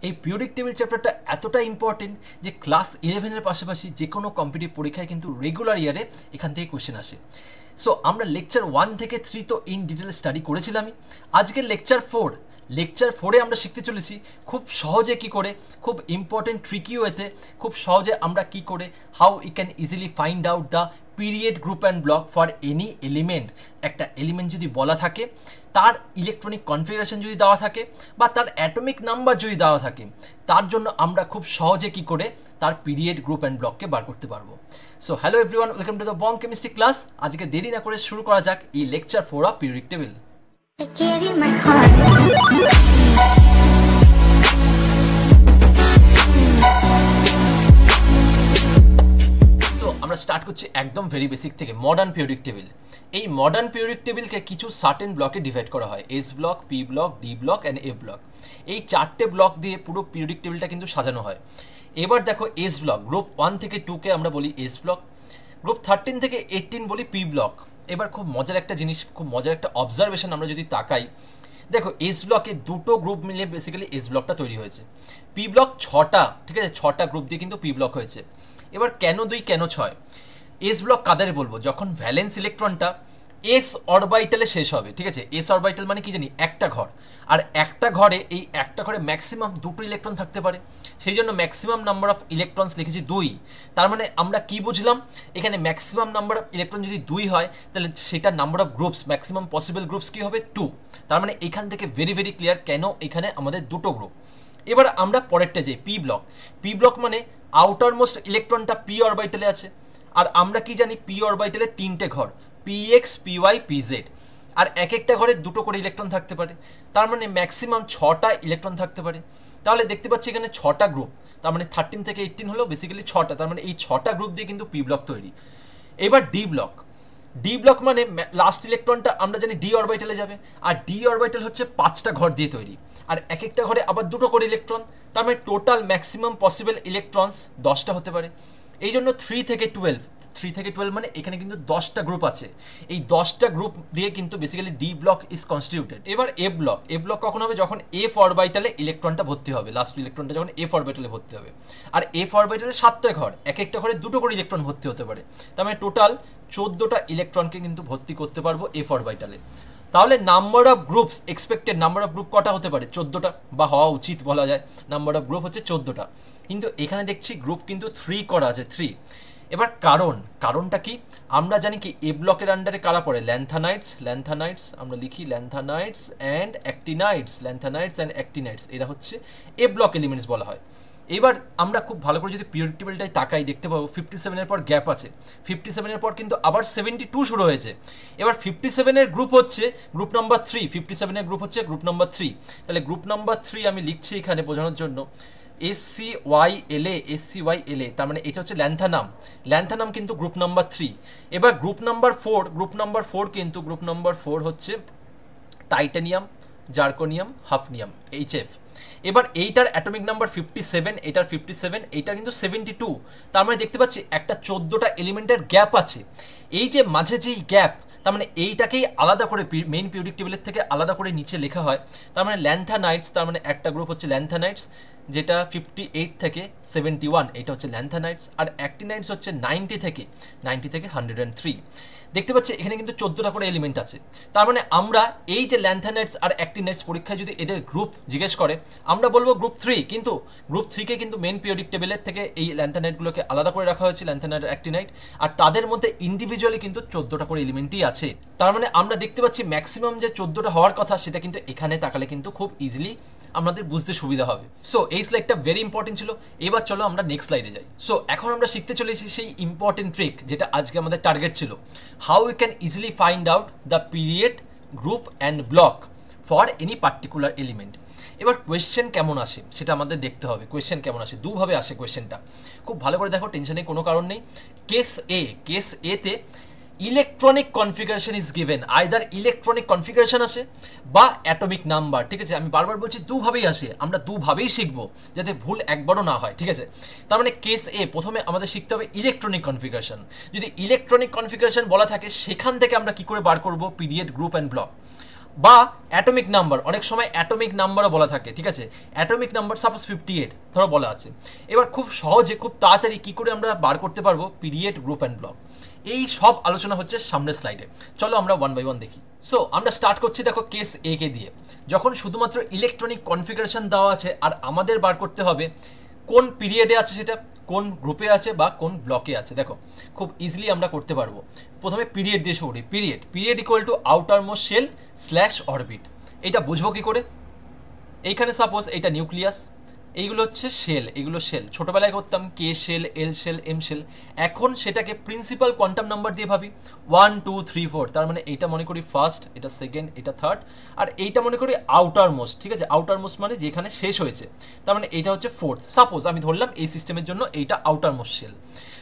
এই periodic table চ্যাপ্টারটা এতটা ইম্পর্টেন্ট যে ক্লাস 11-এর পাশাপাশি যে কোনো কম্পিটিটিভ পরীক্ষায় কিন্তু রেগুলার ইয়ারে এখান থেকে কোশ্চেন আসে। সো আমরা লেকচার 1 থেকে 3 তো ইন ডিটেল স্টাডি করেছিলামই। আজকে লেকচার 4-এ আমরা শিখতে চলেছি খুব সহজে কি করে, খুব ইম্পর্টেন্ট ট্রিকি ওয়েতে খুব সহজে আমরা কি করে how you can easily find out the period group and block for any element. একটা এলিমেন্ট যদি বলা থাকে, তার ইলেকট্রনিক কনফিগারেশন যদি দেওয়া থাকে বা তার অ্যাটমিক নাম্বার যদি দেওয়া থাকে, তার জন্য আমরা খুব সহজে কি করে তার পিরিয়ড গ্রুপ অ্যান্ড ব্লককে বার করতে পারবো। So hello everyone, welcome to the Bong chemistry class. আজকে দেরি না করে শুরু করা যাক এই লেকচার 4 অফ পিরিয়ডিক টেবিল। আমরা স্টার্ট করছি একদম ভেরি বেসিক থেকে, মডার্ন পিরিয়ডিক টেবিল। এই মডার্ন পিরিয়ডিক টেবিলকে কিছু সার্টেন ব্লকে ডিভাইড করা হয়, S block, P block, D block and a block. এই চারটে ব্লক দিয়ে পুরো পিরিয়ডিক টেবিলটা কিন্তু সাজানো হয়। এবার দেখো, এস ব্লক গ্রুপ 1 থেকে 2কে আমরা বলি এস ব্লক, গ্রুপ 13 থেকে 18 বলি পি ব্লক। এবার খুব মজার একটা জিনিস, খুব মজার একটা অবজারভেশন আমরা যদি তাকাই, দেখো এস ব্লকে দুটো গ্রুপ মিলে বেসিক্যালি এস ব্লকটা তৈরি হয়েছে। পি ব্লক 6টা, ঠিক আছে, 6টা গ্রুপ দিয়ে কিন্তু পি ব্লক হয়েছে। এবার কেন 2 কেন 6? এস ব্লক কাদের বলবো? যখন ভ্যালেন্স ইলেকট্রনটা এস অরবাইটালে শেষ হবে, ঠিক আছে। এস অরবাইটাল মানে কি জানি, একটা ঘর, আর একটা ঘরে এই একটা ঘরে ম্যাক্সিমাম দুটো ইলেকট্রন থাকতে পারে, সেই জন্য ম্যাক্সিমাম নাম্বার অফ ইলেকট্রনস লিখেছি 2। তার মানে আমরা কি বুঝলাম, এখানে ম্যাক্সিমাম নাম্বার অফ ইলেকট্রন যদি 2 হয়, তাহলে সেটার number of groups, maximum possible groups কি হবে, 2। তার মানে এখান থেকে ভেরি ভেরি ক্লিয়ার কেন এখানে আমাদের দুটো গ্রুপ। এবার আমরা পরেরটা যাই, পি ব্লক। পি ব্লক মানে আউটার মোস্ট ইলেকট্রনটা পি অরবাইটালে আছে, আর আমরা কি জানি, পি অরবাইটালে 3টে ঘর, পিএক্স, পিওয়াই, পিজেড, আর এক একটা ঘরে দুটো করে ইলেকট্রন থাকতে পারে। তার মানে ম্যাক্সিমাম 6টা ইলেকট্রন থাকতে পারে। তাহলে দেখতে পাচ্ছি এখানে 6টা গ্রুপ, তার মানে 13 থেকে 18 হলো বেসিক্যালি 6টা, তার মানে এই 6টা গ্রুপ দিয়ে কিন্তু পি ব্লক তৈরি। এবার ডি ব্লক। ডি ব্লক মানে লাস্ট ইলেকট্রনটা আমরা জানি ডি অরবাইটালে যাবে, আর ডি অরবাইটাল হচ্ছে 5টা ঘর দিয়ে তৈরি, আর এক একটা ঘরে আবার দুটো করে ইলেকট্রন, তার মানে টোটাল ম্যাক্সিমাম পসিবল ইলেকট্রনস 10টা হতে পারে। এই জন্য 3 থেকে 12 মানে এখানে কিন্তু 10টা গ্রুপ আছে। এই 10টা গ্রুপ দিয়ে কিন্তু basically D block is constituted. এবার এ ব্লক। এ ব্লক কখন হবে? যখন এফ অরবাইটালে ইলেকট্রনটা ভর্তি হবে, লাস্ট ইলেকট্রনটা যখন এফ অরবাইটালে ভর্তি হবে। আর এফ অরবাইটালে 7টা ঘর, এক একটা ঘরে দুটো করে ইলেকট্রন ভর্তি হতে পারে, তার মানে টোটাল 14টা ইলেকট্রনকে কিন্তু ভর্তি করতে পারবো এফ অরবাইটালে। তাহলে number of groups, expected number of group কটা হতে পারে? 14টা, বা হওয়া উচিত বলা যায়। নাম্বার অফ গ্রুপ হচ্ছে 14টা, কিন্তু এখানে দেখছি গ্রুপ কিন্তু 3 করা আছে, 3। এবার কারণটা কি? আমরা জানি কি এ ব্লকের আন্ডারে কারা পড়ে? ল্যান্থানাইটস আমরা লিখি, ল্যান্থানাইটস অ্যান্ড অ্যাক্টিনাইটস, এরা হচ্ছে এ ব্লক এলিমেন্টস বলা হয়। এবার আমরা খুব ভালো করে যদি পিরিয়ডিক টেবিলটাই তাকাই, দেখতে পাবো 57-এর পর গ্যাপ আছে, 57-এর পর কিন্তু আবার 72 শুরু হয়েছে। এবার 57-এর গ্রুপ হচ্ছে গ্রুপ নাম্বার 3, 57-এর গ্রুপ হচ্ছে গ্রুপ নাম্বার 3। তাহলে গ্রুপ নাম্বার 3 আমি লিখছি এখানে বোঝানোর জন্য, SCYLA, তার মানে এটা হচ্ছে ল্যান্থানাম কিন্তু গ্রুপ নাম্বার 3। এবার গ্রুপ নাম্বার 4 কিন্তু গ্রুপ নাম্বার 4 হচ্ছে টাইটানিয়াম, জার্কোনিয়াম, হাফনিয়াম, HF। এবার এইটার অ্যাটমিক নাম্বার 57, এটার 57, এইটা কিন্তু 72। তার মানে দেখতে পাচ্ছি একটা 14টা এলিমেন্টের গ্যাপ আছে। এই যে মাঝে যেই গ্যাপ, তার মানে এইটাকেই আলাদা করে মেইন পিরিয়ডিক টেবিলের থেকে আলাদা করে নিচে লেখা হয়। তার মানে ল্যান্থানাইটস, তার মানে একটা গ্রুপ হচ্ছে ল্যান্থানাইটস, যেটা 58 থেকে 71, এটা হচ্ছে ল্যান্থানাইটস। আর অ্যাক্টিনাইটস হচ্ছে 90 থেকে 103। দেখতে পাচ্ছি এখানে কিন্তু 14টা করে এলিমেন্ট আছে। তার মানে আমরা এই যে ল্যান্থানাইটস আর অ্যাক্টিনাইটস পরীক্ষায় যদি এদের গ্রুপ জিজ্ঞেস করে, আমরা বলবো গ্রুপ 3, কিন্তু গ্রুপ 3কে কিন্তু মেন পিরিয়ডিক টেবিলের থেকে এই ল্যান্থানাইটগুলোকে আলাদা করে রাখা হয়েছে, ল্যান্থানাইট আর অ্যাক্টিনাইট, আর তাদের মধ্যে ইন্ডিভিজুয়ালি কিন্তু 14টা করে এলিমেন্টই আছে। তার মানে আমরা দেখতে পাচ্ছি ম্যাক্সিমাম যে 14টা হওয়ার কথা, সেটা কিন্তু এখানে তাকালে কিন্তু খুব ইজিলি আমাদের বুঝতে সুবিধা হবে। সো এই স্লাইডটা ভেরি ইম্পর্টেন্ট ছিল। এবার চলো আমরা নেক্সট স্লাইডে যাই। সো এখন আমরা শিখতে চলেছি সেই ইম্পর্টেন্ট ট্রিক যেটা আজকে আমাদের টার্গেট ছিল, how we can easily find out the period group and block for any particular element. এবার কোয়েশ্চেন কেমন আসে সেটা আমাদের দেখতে হবে। কোয়েশ্চেন কেমন আসে? দুভাবে আসে কোয়েশ্চেনটা, খুব ভালো করে দেখো, টেনশনের কোনো কারণ নেই। কেস এতে electronic configuration is given, either electronic configuration আসে বা অ্যাটমিক নাম্বার, ঠিক আছে। আমি বারবার বলছি দুভাবেই আসে, আমরা দুভাবেই শিখবো যাতে ভুল একবারও না হয়, ঠিক আছে। তার মানে কেস এ, প্রথমে আমাদের শিখতে হবে ইলেকট্রনিক কনফিগারেশন। যদি ইলেকট্রনিক কনফিগারেশন বলা থাকে, সেখান থেকে আমরা কি করে বার করব পিরিয়ড গ্রুপ অ্যান্ড ব্লক। বা অ্যাটমিক নাম্বার, অনেক সময় অ্যাটমিক নাম্বারও বলা থাকে, ঠিক আছে। অ্যাটমিক নাম্বার সাপোজ 58 ধরো বলা আছে। এবার খুব সহজে খুব তাড়াতাড়ি কী করে আমরা বার করতে পারবো পিরিয়ড, গ্রুপ অ্যান্ড ব্লক, এই সব আলোচনা হচ্ছে সামনের স্লাইডে। চলো আমরা ওয়ান বাই ওয়ান দেখি। সো আমরা স্টার্ট করছি দেখো কেস এ কে দিয়ে, যখন শুধুমাত্র ইলেকট্রনিক কনফিগারেশন দেওয়া আছে আর আমাদের বার করতে হবে কোন পিরিয়ডে আছে, সেটা কোন গ্রুপে আছে বা কোন ব্লকে আছে। দেখো খুব ইজিলি আমরা করতে পারবো। প্রথমে পিরিয়ড দিয়ে শুরু করি। Period equal to outermost shell slash orbit. এটা বুঝবো কি করে? এইখানে সাপোজ এটা নিউক্লিয়াস, এইগুলো হচ্ছে শেল, এগুলো শেল। ছোটোবেলায় করতাম কে শেল, এল শেল, এম শেল। এখন সেটাকে প্রিন্সিপাল কোয়ান্টাম নাম্বার দিয়ে ভাবি, 1 2 3 4। তার মানে এইটা মনে করি ফার্স্ট, এটা সেকেন্ড, এটা থার্ড, আর এইটা মনে করি আউটার মোস্ট, ঠিক আছে। আউটার মোস্ট মানে যেখানে শেষ হয়েছে, তার মানে এইটা হচ্ছে ফোর্থ। সাপোজ আমি ধরলাম এই সিস্টেমের জন্য এইটা আউটার মোস্ট শেল,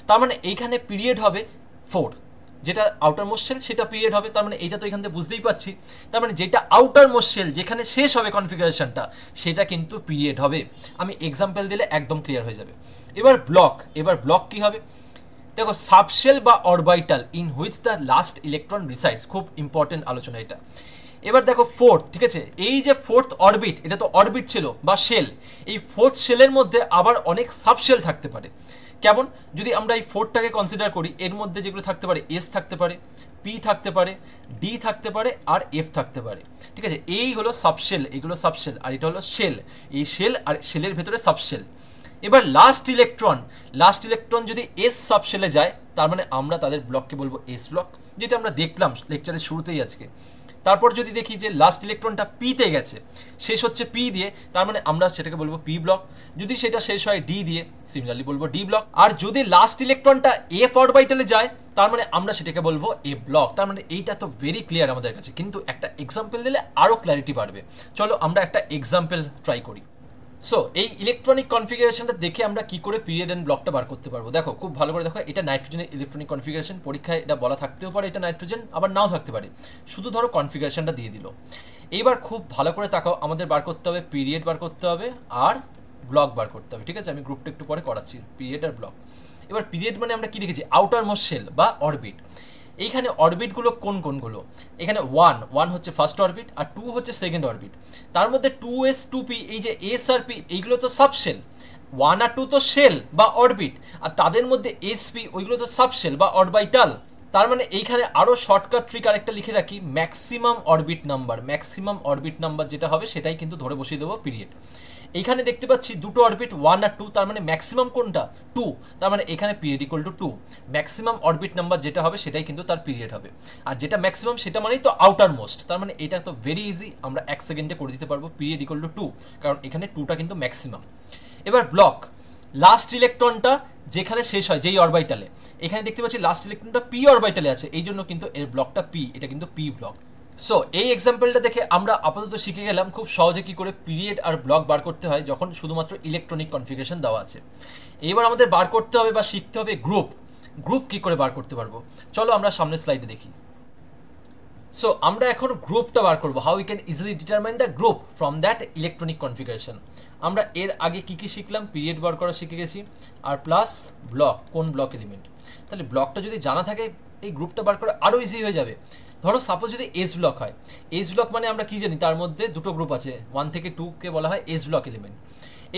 তার মানে এইখানে পিরিয়ড হবে 4। যেটা আউটার মোস্ট শেল সেটা পিরিয়ড হবে, তার মানে এইটা তো এখান থেকে বুঝতেই পাচ্ছি। তার মানে যেটা আউটার মোস্ট শেল যেখানে শেষ হবে কনফিগারেশনটা, সেটা কিন্তু পিরিয়ড হবে। আমি এক্সাম্পল দিলে একদম ক্লিয়ার হয়ে যাবে। এবার ব্লক কি হবে? দেখো সাবশেল বা orbital in which the last electron resides, খুব ইম্পর্টেন্ট আলোচনা এটা। এবার দেখো ফোর্থ, ঠিক আছে, এই যে ফোর্থ অরবিট, এটা তো অরবিট ছিল বা শেল, এই ফোর্থ শেলের মধ্যে আবার অনেক সাবশেল থাকতে পারে। কেমন? যদি আমরা এই ফোর্থটাকে কনসিডার করি, এর মধ্যে যেগুলো থাকতে পারে, এস থাকতে পারে, পি থাকতে পারে, ডি থাকতে পারে, আর এফ থাকতে পারে, ঠিক আছে। এই হলো সাবশেল, এগুলো সাবশেল, আর এটা হলো শেল। এই শেল আর শেলের ভেতরে সাবশেল। এবার লাস্ট ইলেকট্রন যদি এস সাবশেলে যায়, তার মানে আমরা তাদের ব্লককে বলবো এস ব্লক, যেটা আমরা দেখলাম লেকচারের শুরুতেই আজকে। তারপর যদি দেখি যে লাস্ট ইলেকট্রনটা পিতে গেছে, শেষ হচ্ছে পি দিয়ে, তার মানে আমরা সেটাকে বলবো পি ব্লক। যদি সেটা শেষ হয় ডি দিয়ে, সিমিলারলি বলবো ডি ব্লক। আর যদি লাস্ট ইলেকট্রনটা এফ অরবিটালে যায়, তার মানে আমরা সেটাকে বলবো এ ব্লক। তার মানে এইটা তো ভেরি ক্লিয়ার আমাদের কাছে, কিন্তু একটা এক্সাম্পল দিলে আরও ক্ল্যারিটি বাড়বে। চলো আমরা একটা এক্সাম্পল ট্রাই করি। সো এই ইলেকট্রনিক কনফিগারেশনটা দেখে আমরা কি করে পিরিয়ড এন্ড ব্লকটা বার করতে পারবো। দেখো খুব ভালো করে দেখো, এটা নাইট্রোজেনের ইলেকট্রনিক কনফিগারেশন। পরীক্ষায় এটা বলা থাকতেও পারে এটা নাইট্রোজেন, আবার নাও থাকতে পারে, শুধু ধরো কনফিগারেশনটা দিয়ে দিল। এইবার খুব ভালো করে তাকাও, আমাদের বার করতে হবে পিরিয়ড বার করতে হবে আর ব্লক বার করতে হবে, ঠিক আছে। আমি গ্রুপটা একটু পরে করাচ্ছি, পিরিয়ড আর ব্লক। এবার পিরিয়ড মানে আমরা কি দেখেছি, আউটার মোস্ট শেল বা অরবিট। এইখানে অরবিটগুলো কোনগুলো? এখানে 1 হচ্ছে ফার্স্ট অরবিট, আর 2 হচ্ছে সেকেন্ড অরবিট। তার মধ্যে 2s 2p, এই যে এস আর পি, এইগুলো তো সাবশেল। 1 আর 2 তো শেল বা অরবিট, আর তাদের মধ্যে এসপি ওইগুলো তো সাবশেল বা অরবিটাল। তার মানে এইখানে আরও শর্টকাট ট্রিক আরেকটা লিখে রাখি, ম্যাক্সিমাম অরবিট নাম্বার যেটা হবে সেটাই কিন্তু ধরে বসিয়ে দেবো পিরিয়ড। এইখানে দেখতে পাচ্ছি দুটো অরবিট 1 আর 2, তার মানে ম্যাক্সিমাম কোনটা 2, তার মানে এখানে period equal to 2। Maximum orbit number যেটা হবে সেটাই কিন্তু তার পিরিয়ড হবে, আর যেটা ম্যাক্সিমাম সেটা মানেই তো আউটার মোস্ট। তার মানে এটা তো ভেরি ইজি, আমরা 1 সেকেন্ডে করে দিতে পারবো পিরিয়ড ইকুয়াল টু 2, কারণ এখানে 2টা কিন্তু ম্যাক্সিমাম। এবার ব্লক, লাস্ট ইলেকট্রনটা যেখানে শেষ হয় যেই অরবিটালে, এখানে দেখতে পাচ্ছি লাস্ট ইলেকট্রনটা পি অরবিটালে আছে, এই জন্য কিন্তু এর ব্লকটা পি, এটা কিন্তু পি ব্লক। সো এই এক্সাম্পলটা দেখে আমরা আপাতত শিখে গেলাম খুব সহজে কি করে পিরিয়ড আর ব্লক বার করতে হয় যখন শুধুমাত্র ইলেকট্রনিক কনফিগারেশন দেওয়া আছে। এবার আমাদের বার করতে হবে বা শিখতে হবে গ্রুপ কি করে বার করতে পারবো। চলো আমরা সামনের স্লাইডে দেখি। সো আমরা এখন গ্রুপটা বার করবো, how we can easily determine the group from that electronic configuration. আমরা এর আগে কি শিখলাম, পিরিয়ড বার করা শিখে গেছি, আর প্লাস ব্লক, কোন ব্লক এলিমেন্ট। তাহলে ব্লকটা যদি জানা থাকে, এই গ্রুপটা বার করা আরও ইজি হয়ে যাবে। ধরো সাপোজ যদি এস ব্লক হয়, এস ব্লক মানে আমরা কি জানি, তার মধ্যে দুটো গ্রুপ আছে, 1 থেকে 2কে বলা হয় এস ব্লক এলিমেন্ট।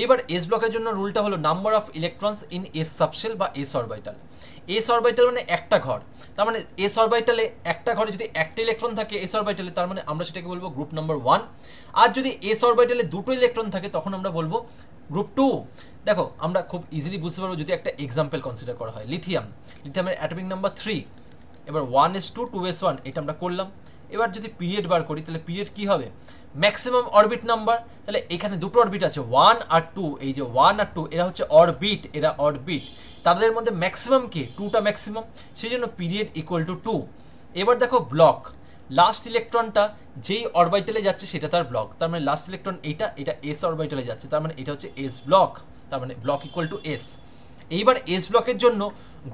এইবার এস ব্লকের জন্য রুলটা হলো number of electrons in S subshell বা এস অরবিটাল। এস অরবিটাল মানে একটা ঘর, তার মানে এস অরবিটালে একটা ঘরে যদি একটা ইলেকট্রন থাকে এস অরবিটালে, তার মানে আমরা সেটাকে বলবো গ্রুপ নাম্বার 1। আর যদি এস অরবিটালে দুটো ইলেকট্রন থাকে তখন আমরা বলবো গ্রুপ 2। দেখো আমরা খুব ইজিলি বুঝতে পারবো যদি একটা এক্সাম্পল কনসিডার করা হয়, লিথিয়ামের অ্যাটমিক নাম্বার 3। এবার 1s2 2s1 এটা আমরা করলাম। এবার যদি পিরিয়ড বার করি, তাহলে পিরিয়ড কি হবে, ম্যাক্সিমাম অরবিট নাম্বার। তাহলে এখানে দুটো অরবিট আছে 1 আর 2, এই যে 1 আর 2 এরা হচ্ছে অরবিট, তাদের মধ্যে ম্যাক্সিমাম কি 2টা ম্যাক্সিমাম, সেই জন্য পিরিয়ড ইকুয়াল টু 2। এবার দেখো ব্লক, লাস্ট ইলেকট্রনটা যেই অরবিটালে যাচ্ছে সেটা তার ব্লক, তার মানে লাস্ট ইলেকট্রন এটা এস অরবিটালে যাচ্ছে, তার মানে এটা হচ্ছে এস ব্লক, তার মানে ব্লক ইকুয়াল টু এস। এইবার এস ব্লকের জন্য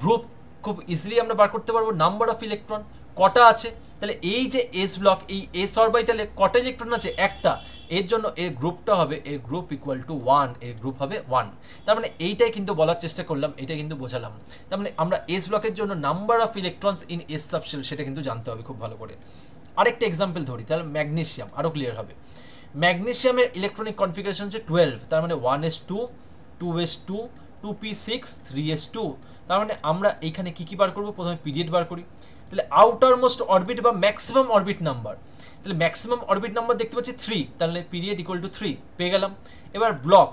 গ্রুপ খুব ইজিলি আমরা বার করতে পারবো, নাম্বার অফ ইলেকট্রন কটা আছে। তাহলে এই যে এস ব্লক, এই এস অরবিটালে কটা ইলেকট্রন আছে, একটা, এর জন্য এর গ্রুপটা হবে, এর গ্রুপ ইকুয়াল টু 1, এর গ্রুপ হবে 1। তার মানে এইটাই কিন্তু বলার চেষ্টা করলাম, এটা কিন্তু বোঝালাম। তার মানে আমরা এস ব্লকের জন্য number of electrons in S subshell সেটা কিন্তু জানতে হবে খুব ভালো করে। আরেকটা এক্সাম্পল ধরি, তাহলে ম্যাগনেসিয়াম আরও ক্লিয়ার হবে। ম্যাগনেসিয়ামের ইলেকট্রনিক কনফিগারেশন হচ্ছে 12, তার মানে 1s2, 2s2, 2p6, 3s2। তার মানে আমরা এইখানে কী কী বার করবো, প্রথমে পিরিয়ড বার করি। তাহলে আউটার মোস্ট অরবিট বা ম্যাক্সিমাম অরবিট নাম্বার, তাহলে ম্যাক্সিমাম অরবিট নাম্বার দেখতে পাচ্ছি 3, তাহলে পিরিয়ড ইকুয়াল টু 3 পেয়ে গেলাম। এবার ব্লক,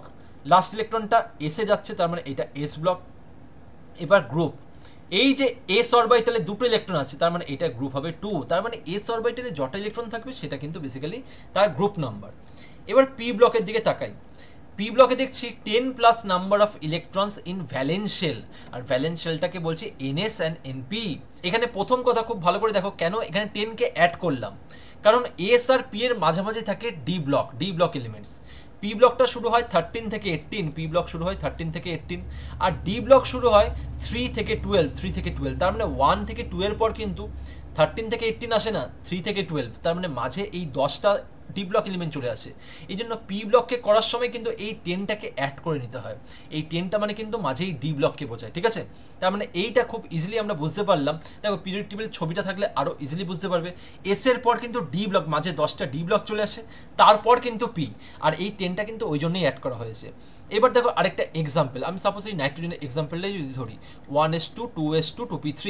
লাস্ট ইলেকট্রনটা এসে যাচ্ছে, তার মানে এটা এস ব্লক। এবার গ্রুপ, এই যে এস অরবিটালে দুটো ইলেকট্রন আছে, তার মানে এটা গ্রুপ হবে 2, তার মানে এস অরবিটালে যটা ইলেকট্রন থাকবে সেটা কিন্তু বেসিক্যালি তার গ্রুপ নাম্বার। এবার পি ব্লকের দিকে তাকাই, পি ব্লকে দেখছি 10 plus number of electrons in valence shell, আর ভ্যালেন্স শেলটাকে বলছি এনএস অ্যান্ড এনপি। এখানে প্রথম কথা খুব ভালো করে দেখো, কেন এখানে 10কে অ্যাড করলাম, কারণ এস আর পি এর মাঝামাঝি থাকে ডি ব্লক এলিমেন্টস। পি ব্লকটা শুরু হয় 13 থেকে 18, পি ব্লক শুরু হয় 13 থেকে 18, আর ডি ব্লক শুরু হয় 3 থেকে 12, তার মানে 1 থেকে 2 এর পর কিন্তু 13 থেকে 18 আসে না, 3 থেকে 12, তার মানে মাঝে এই 10টা ডি ব্লক এলিমেন্ট চলে আসে। এই জন্য পি ব্লককে করার সময় কিন্তু এই 10টাকে অ্যাড করে নিতে হয়, এই 10টা মানে কিন্তু মাঝেই ডি ব্লককে বোঝায়, ঠিক আছে। তার মানে এইটা খুব ইজিলি আমরা বুঝতে পারলাম। দেখো পিরিয়ড টেবিল ছবিটা থাকলে আরও ইজিলি বুঝতে পারবে। এস এর পর কিন্তু ডি ব্লক, মাঝে 10টা ডি ব্লক চলে আসে, তারপর কিন্তু পি, আর এই 10টা কিন্তু ওই জন্যই অ্যাড করা হয়েছে। এবার দেখো আরেকটা এক্সাম্পল, আমি সাপোজ এই নাইট্রোজেনের এক্সাম্পলটাই যদি ধরি, 1s2, 2s2, 2p3।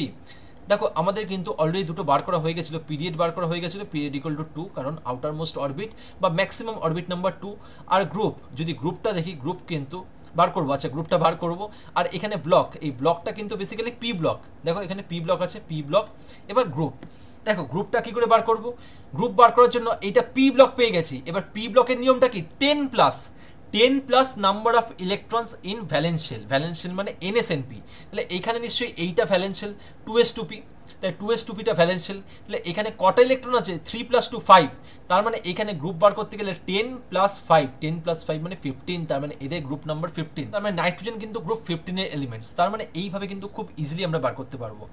দেখো আমাদের কিন্তু অলরেডি দুটো বার করা হয়ে গেছিলো, পিরিয়ড বার করা হয়ে গেছিলো, পিরিয়ড ইকুয়াল টু 2, কারণ আউটার মোস্ট অরবিট বা ম্যাক্সিমাম অরবিট নাম্বার 2। আর গ্রুপ, যদি গ্রুপটা দেখি, গ্রুপ কিন্তু বার করবো, আচ্ছা গ্রুপটা বার করবো। আর এখানে ব্লক, এই ব্লকটা কিন্তু বেসিক্যালি পি ব্লক, দেখো এখানে পি ব্লক আছে, পি ব্লক। এবার গ্রুপ, দেখো গ্রুপটা কি করে বার করব, গ্রুপ বার করার জন্য এইটা পি ব্লক পেয়ে গেছি। এবার পি ব্লকের নিয়মটা কি, 10 plus number of electrons in valence shell মানে এনএসএনপি। তাহলে এইখানে নিশ্চয়ই এইটা ভ্যালেন্স শেল 2s2p, তাহলে 2s2pটা ভ্যালেন্স শেল। তাহলে এখানে কটা ইলেকট্রন আছে, 3 প্লাস 2 5, তার মানে এখানে গ্রুপ বার করতে গেলে 10 প্লাস 5 মানে 15, তার মানে এদের গ্রুপ নাম্বার 15, তার মানে নাইট্রোজেন কিন্তু গ্রুপ 15 এর এলিমেন্টস। তার মানে এইভাবে কিন্তু খুব ইজিলি আমরা বার করতে পারবো।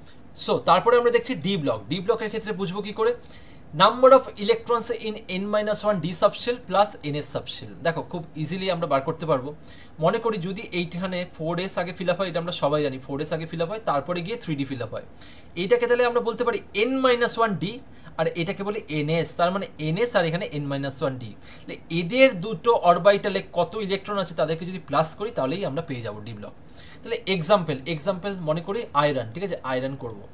সো তারপরে আমরা দেখছি ডি ব্লকের ক্ষেত্রে বুঝবো কি করে, number of electrons in n-1 D subshell plus NS subshell. দেখো খুব ইজিলি আমরা বার করতে পারবো। মনে করি যদি এইখানে 4s আগে ফিল আপ হয়, এটা আমরা সবাই জানি 4s আগে ফিল আপ হয়, তারপরে গিয়ে 3d ফিল আপ হয়। এইটাকে তাহলে আমরা বলতে পারি n-1 ডি, আর এটাকে বলি এনএস, তার মানে এনএস আর এখানে n-1 ডি। এদের দুটো অরবিটালে কত ইলেকট্রন আছে তাদেরকে যদি প্লাস করি তাহলেই আমরা পেয়ে যাবো ডি ব্লক। তাহলে এক্সাম্পল মনে করি আয়রন, ঠিক আছে, আয়রন করবো।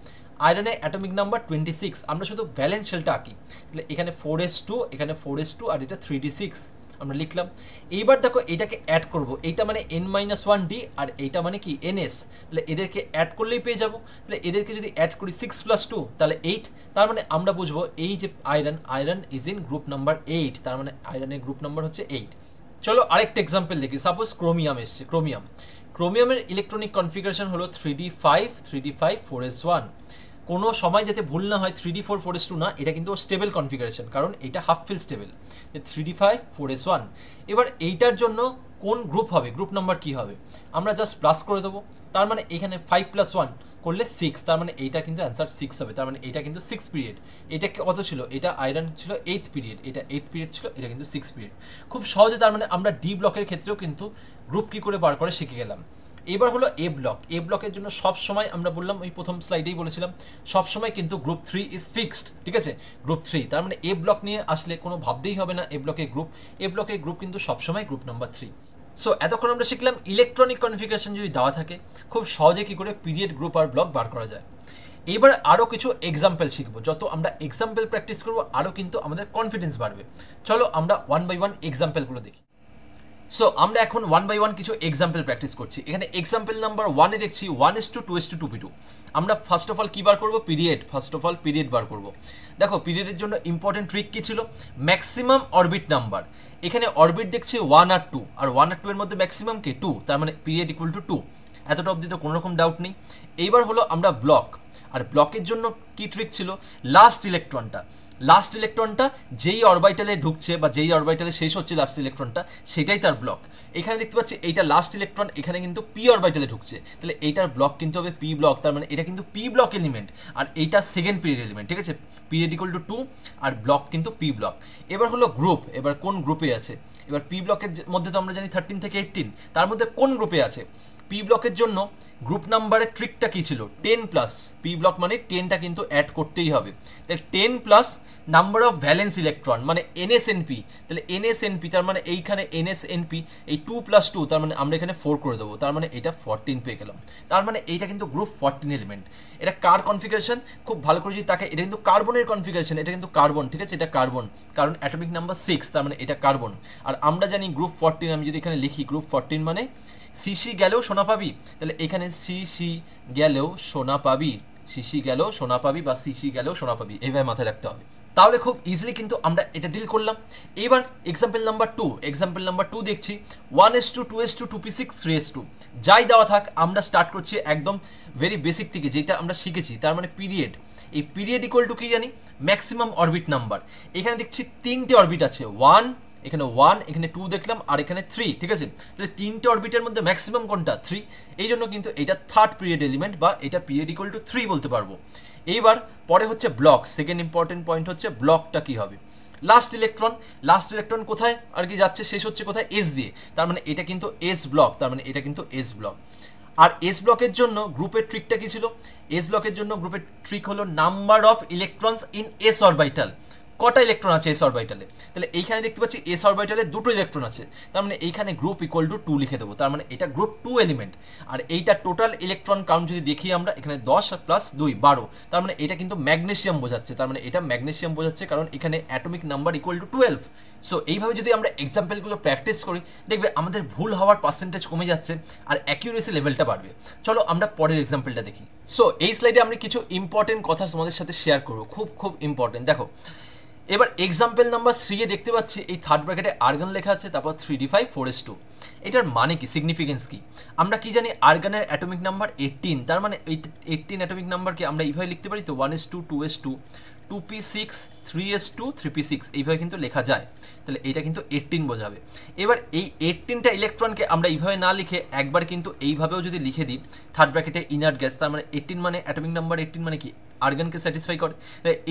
আয়রনের অ্যাটমিক নাম্বার 26, আমরা শুধু ভ্যালেন্স শেলটা আঁকি, তাহলে এখানে 4s2, এখানে 4s2, আর এটা 3d6 আমরা লিখলাম। এইবার দেখো এটাকে অ্যাড করব, এইটা মানে n-1 ডি, আর এইটা মানে কি এনএস, তাহলে এদেরকে অ্যাড করলেই পেয়ে যাবো। তাহলে এদেরকে যদি অ্যাড করি 6 প্লাস 2 তাহলে 8, তার মানে আমরা বুঝবো এই যে iron is in group number 8, তার মানে আয়রনের গ্রুপ নাম্বার হচ্ছে 8। চলো আরেকটা এক্সাম্পল দেখি, সাপোজ ক্রোমিয়াম এসছে, ক্রোমিয়ামের ইলেকট্রনিক কনফিগারেশন হলো 3d5, 4s1। কোনো সময় যাতে ভুল না হয় 3d4, 4s2 না, এটা কিন্তু স্টেবল কনফিগারেশন, কারণ এটা half feel stable, 3d5, 4s1। এবার এইটার জন্য কোন গ্রুপ হবে, গ্রুপ নাম্বার কি হবে, আমরা জাস্ট প্লাস করে দেবো। তার মানে এখানে 5 প্লাস 1 করলে 6, তার মানে এইটা কিন্তু অ্যান্সার 6 হবে, তার মানে এটা কিন্তু 6 পিরিয়ড। এটা কত ছিল, এটা আয়রন ছিল 8th পিরিয়ড, এটা 8th পিরিয়ড ছিল, এটা কিন্তু 6 পিরিয়ড। খুব সহজে তার মানে আমরা ডি ব্লকের ক্ষেত্রেও কিন্তু গ্রুপ কি করে বার করে শিখে গেলাম। এবার হলো এ ব্লকের জন্য সব সময় আমরা বললাম, ওই প্রথম স্লাইডেই বলেছিলাম, সব সময় কিন্তু গ্রুপ 3 ইজ ফিক্সড, ঠিক আছে, গ্রুপ 3। তার মানে এ ব্লক নিয়ে আসলে কোনো ভাবতেই হবে না এ ব্লকের গ্রুপ কিন্তু সবসময় গ্রুপ নাম্বার 3। সো এতক্ষণ আমরা শিখলাম ইলেকট্রনিক কনফিগারেশন যদি দেওয়া থাকে খুব সহজে কি করে পিরিয়ড, গ্রুপ আর ব্লক বার করা যায়। এবার আরও কিছু এক্সাম্পল শিখবো, যত আমরা এক্সাম্পল প্র্যাকটিস করবো আরও কিন্তু আমাদের কনফিডেন্স বাড়বে। চলো আমরা 1 বাই 1 এক্সাম্পলগুলো দেখি। সো আমরা এখন 1 বাই 1 কিছু এক্সাম্পল প্র্যাকটিস করছি। এখানে এক্সাম্পল নাম্বার 1-এ দেখছি 1s2, 2s2, 2p2। আমরা ফার্স্ট অফ অল কী বার করবো, পিরিয়ড বার করবো। দেখো পিরিয়ডের জন্য ইম্পর্টেন্ট ট্রিক কী ছিল, ম্যাক্সিমাম অরবিট নাম্বার। এখানে অরবিট দেখছি 1 আর 2, আর 1 আর 2 এর মধ্যে ম্যাক্সিমাম কি 2, তার মানে পিরিয়ড ইকুয়াল টু 2। এতটা অবধি তো কোনো রকম ডাউট নেই। এইবার হলো আমরা ব্লক, আর ব্লকের জন্য কি ট্রিক ছিল, লাস্ট ইলেকট্রনটা যেই অরবিটালে ঢুকছে বা যেই অরবিটালে শেষ হচ্ছে লাস্ট ইলেকট্রনটা, সেটাই তার ব্লক। এখানে দেখতে পাচ্ছি এইটা লাস্ট ইলেকট্রন, এখানে কিন্তু পি অরবিটালে ঢুকছে, তাহলে এইটার ব্লক কিন্তু হবে পি ব্লক, তার মানে এটা কিন্তু পি ব্লক এলিমেন্ট, আর এইটা সেকেন্ড পিরিয়ড এলিমেন্ট, ঠিক আছে, পিরিয়ড ইকুয়াল টু 2, আর ব্লক কিন্তু পি ব্লক। এবার হলো গ্রুপ, এবার কোন গ্রুপে আছে, এবার পি ব্লকের মধ্যে তো আমরা জানি 13 থেকে 18, তার মধ্যে কোন গ্রুপে আছে, পি ব্লকের জন্য গ্রুপ নাম্বারের ট্রিকটা কী ছিল, 10 প্লাস, পি ব্লক মানে 10টা কিন্তু অ্যাড করতেই হবে, তাহলে 10 plus number of valence electron মানে এনএসএনপি, তাহলে এনএসএনপি তার মানে এইখানে এনএসএনপি এই 2 + 2 তার মানে আমরা এখানে 4 করে দেবো, তার মানে এটা 14 পেয়ে গেলাম। তার মানে এইটা কিন্তু গ্রুপ 14 এলিমেন্ট। এটা কার কনফিগারেশন, খুব ভালো করে যদি তাকে, এটা কিন্তু কার্বনের কনফিগারেশন, এটা কিন্তু কার্বন, ঠিক আছে, এটা কার্বন, কারণ অ্যাটমিক নাম্বার 6, তার মানে এটা কার্বন। আর আমরা জানি গ্রুপ 14, আমি যদি এখানে লিখি গ্রুপ 14 মানে সিসি গেলেও সোনা পাবি, তাহলে এখানে সিসি গেলেও সোনা পাবি, সিসি গেলেও সোনা পাবি বা সিসি গেলেও সোনা পাবি, এইভাবে মাথায় রাখতে হবে। তাহলে খুব ইজিলি কিন্তু আমরা এটা ডিল করলাম। এবার এক্সাম্পল নাম্বার 2 দেখছি 1s2 2s2 2p6 3s2 যাই দেওয়া থাক, আমরা স্টার্ট করছি একদম ভেরি বেসিক থেকে, যেটা আমরা শিখেছি, তার মানে পিরিয়ড। এই পিরিয়ড ইকুয়াল টু কি জানি, ম্যাক্সিমাম অরবিট নাম্বার। এখানে দেখছি 3টে অরবিট আছে, 1, এখানে 1, এখানে 2 দেখলাম, আর এখানে 3, ঠিক আছে, তাহলে 3টে অরবিটের মধ্যে ম্যাক্সিমাম কোনটা, 3, এই জন্য কিন্তু এটা থার্ড পিরিয়ড এলিমেন্ট বা এটা পিরিয়ড ইকুয়াল টু 3 বলতে পারবো। এইবার পরে হচ্ছে ব্লক, সেকেন্ড ইম্পর্টেন্ট পয়েন্ট হচ্ছে ব্লকটা কি হবে, লাস্ট ইলেকট্রন কোথায় আর কি যাচ্ছে, শেষ হচ্ছে কোথায়, এস দিয়ে, তার মানে এটা কিন্তু এস ব্লক, তার মানে এটা কিন্তু এস ব্লক। আর এস ব্লকের জন্য গ্রুপের ট্রিকটা কি ছিল, এস ব্লকের জন্য গ্রুপের ট্রিক হলো number of electrons in S orbital, কটা ইলেকট্রন আছে এস অরবিটালে, তাহলে এইখানে দেখতে পাচ্ছি এস অরবিটালে 2টো ইলেকট্রন আছে, তার মানে এইখানে গ্রুপ ইকুয়াল টু 2 লিখে দেবো, তার মানে এটা গ্রুপ 2 এলিমেন্ট। আর এইটা টোটাল ইলেকট্রন কাউন্ট যদি দেখি আমরা, এখানে 10 + 2 12, তার মানে এটা কিন্তু ম্যাগনেসিয়াম বোঝাচ্ছে, তার মানে এটা ম্যাগনেসিয়াম বোঝাচ্ছে, কারণ এখানে atomic number equal two 12। So এইভাবে যদি আমরা এক্সাম্পলগুলো প্র্যাকটিস করি, দেখবে আমাদের ভুল হওয়ার পার্সেন্টেজ কমে যাচ্ছে আর অ্যাকিউরেসি লেভেলটা বাড়বে। চলো আমরা পরের এক্সাম্পলটা দেখি। সো এই স্লাইডে আমি কিছু ইম্পর্টেন্ট কথা তোমাদের সাথে শেয়ার করবো, খুব ইম্পর্টেন্ট। দেখো এবার এক্সাম্পল নাম্বার 3 দেখতে পাচ্ছি এই থার্ড ব্র্যাকেটে আর্গন লেখা আছে, তারপর 3d5 4s2। এটার মানে কি, সিগনিফিকেন্স কি, আমরা কি জানি আর্গনের অ্যাটমিক নাম্বার 18, তার মানে 18 অ্যাটমিক নাম্বারকে আমরা এইভাবে লিখতে পারি, তো 1s2 2s2 2p6 3s2 3p6 এইভাবে কিন্তু লেখা যায়, তাহলে এটা কিন্তু 18 বোঝাবে। এবার এই 18টা ইলেকট্রনকে আমরা এইভাবে না লিখে একবার কিন্তু এইভাবেও যদি লিখে দিই, থার্ড ব্র্যাকেটে ইনার্ট গ্যাস, তার মানে 18 মানে অ্যাটমিক নাম্বার 18 মানে কি আর্গনকে স্যাটিসফাই করে,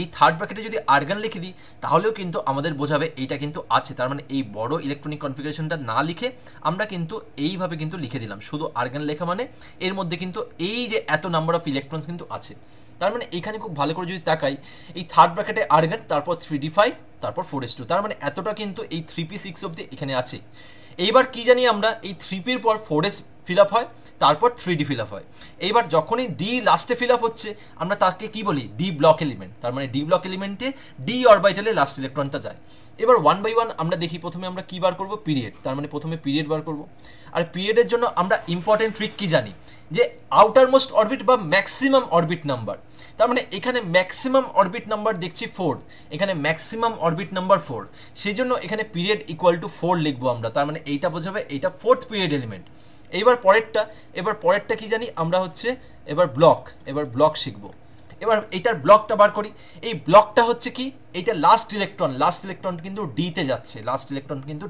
এই থার্ড ব্র্যাকেটে যদি আর্গন লিখে দিই তাহলেও কিন্তু আমাদের বোঝাবে এইটা কিন্তু আছে, তার মানে এই বড় ইলেকট্রনিক কনফিগারেশনটা না লিখে আমরা কিন্তু এইভাবে কিন্তু লিখে দিলাম, শুধু আর্গন লেখা মানে এর মধ্যে কিন্তু এই যে এত নাম্বার অফ ইলেকট্রনস কিন্তু আছে। তার মানে এখানে খুব ভালো করে যদি তাকাই, এই থার্ড ব্র্যাকেটে আর্গন, তারপর 3d5, তারপর 4s2, তার মানে এতটা কিন্তু এই 3p6 অবধি এখানে আছে। এইবার কি জানি আমরা, এই 3pর পর 4s ফিল আপ হয়, তারপর 3d ফিল আপ হয়। এইবার যখনই ডি লাস্টে ফিল আপ হচ্ছে আমরা তাকে কি বলি, ডি ব্লক এলিমেন্ট, তার মানে ডি ব্লক এলিমেন্টে ডি অরবিটালে লাস্ট ইলেকট্রনটা যায়। এবার 1 বাই 1 আমরা দেখি, প্রথমে আমরা কি বার করব, পিরিয়ড, তার মানে প্রথমে পিরিয়ড বার করব। আর পিরিয়ডের জন্য আমরা ইম্পর্টেন্ট ট্রিক কি জানি, যে আউটার মোস্ট অরবিট বা ম্যাক্সিমাম অরবিট নাম্বার, তার মানে এখানে ম্যাক্সিমাম অরবিট নাম্বার দেখছি 4, এখানে ম্যাক্সিমাম অরবিট নাম্বার 4, সেই জন্য এখানে পিরিয়ড ইকুয়াল টু 4 লিখবো আমরা, তার মানে এইটা বোঝাবে এইটা 4th পিরিয়ড এলিমেন্ট। এবার পরেরটা কি জানি আমরা, হচ্ছে এবার ব্লক শিখবো। এবার এটার ব্লকটা বার করি, এই ব্লকটা হচ্ছে কি, এইটা লাস্ট ইলেকট্রন কিন্তু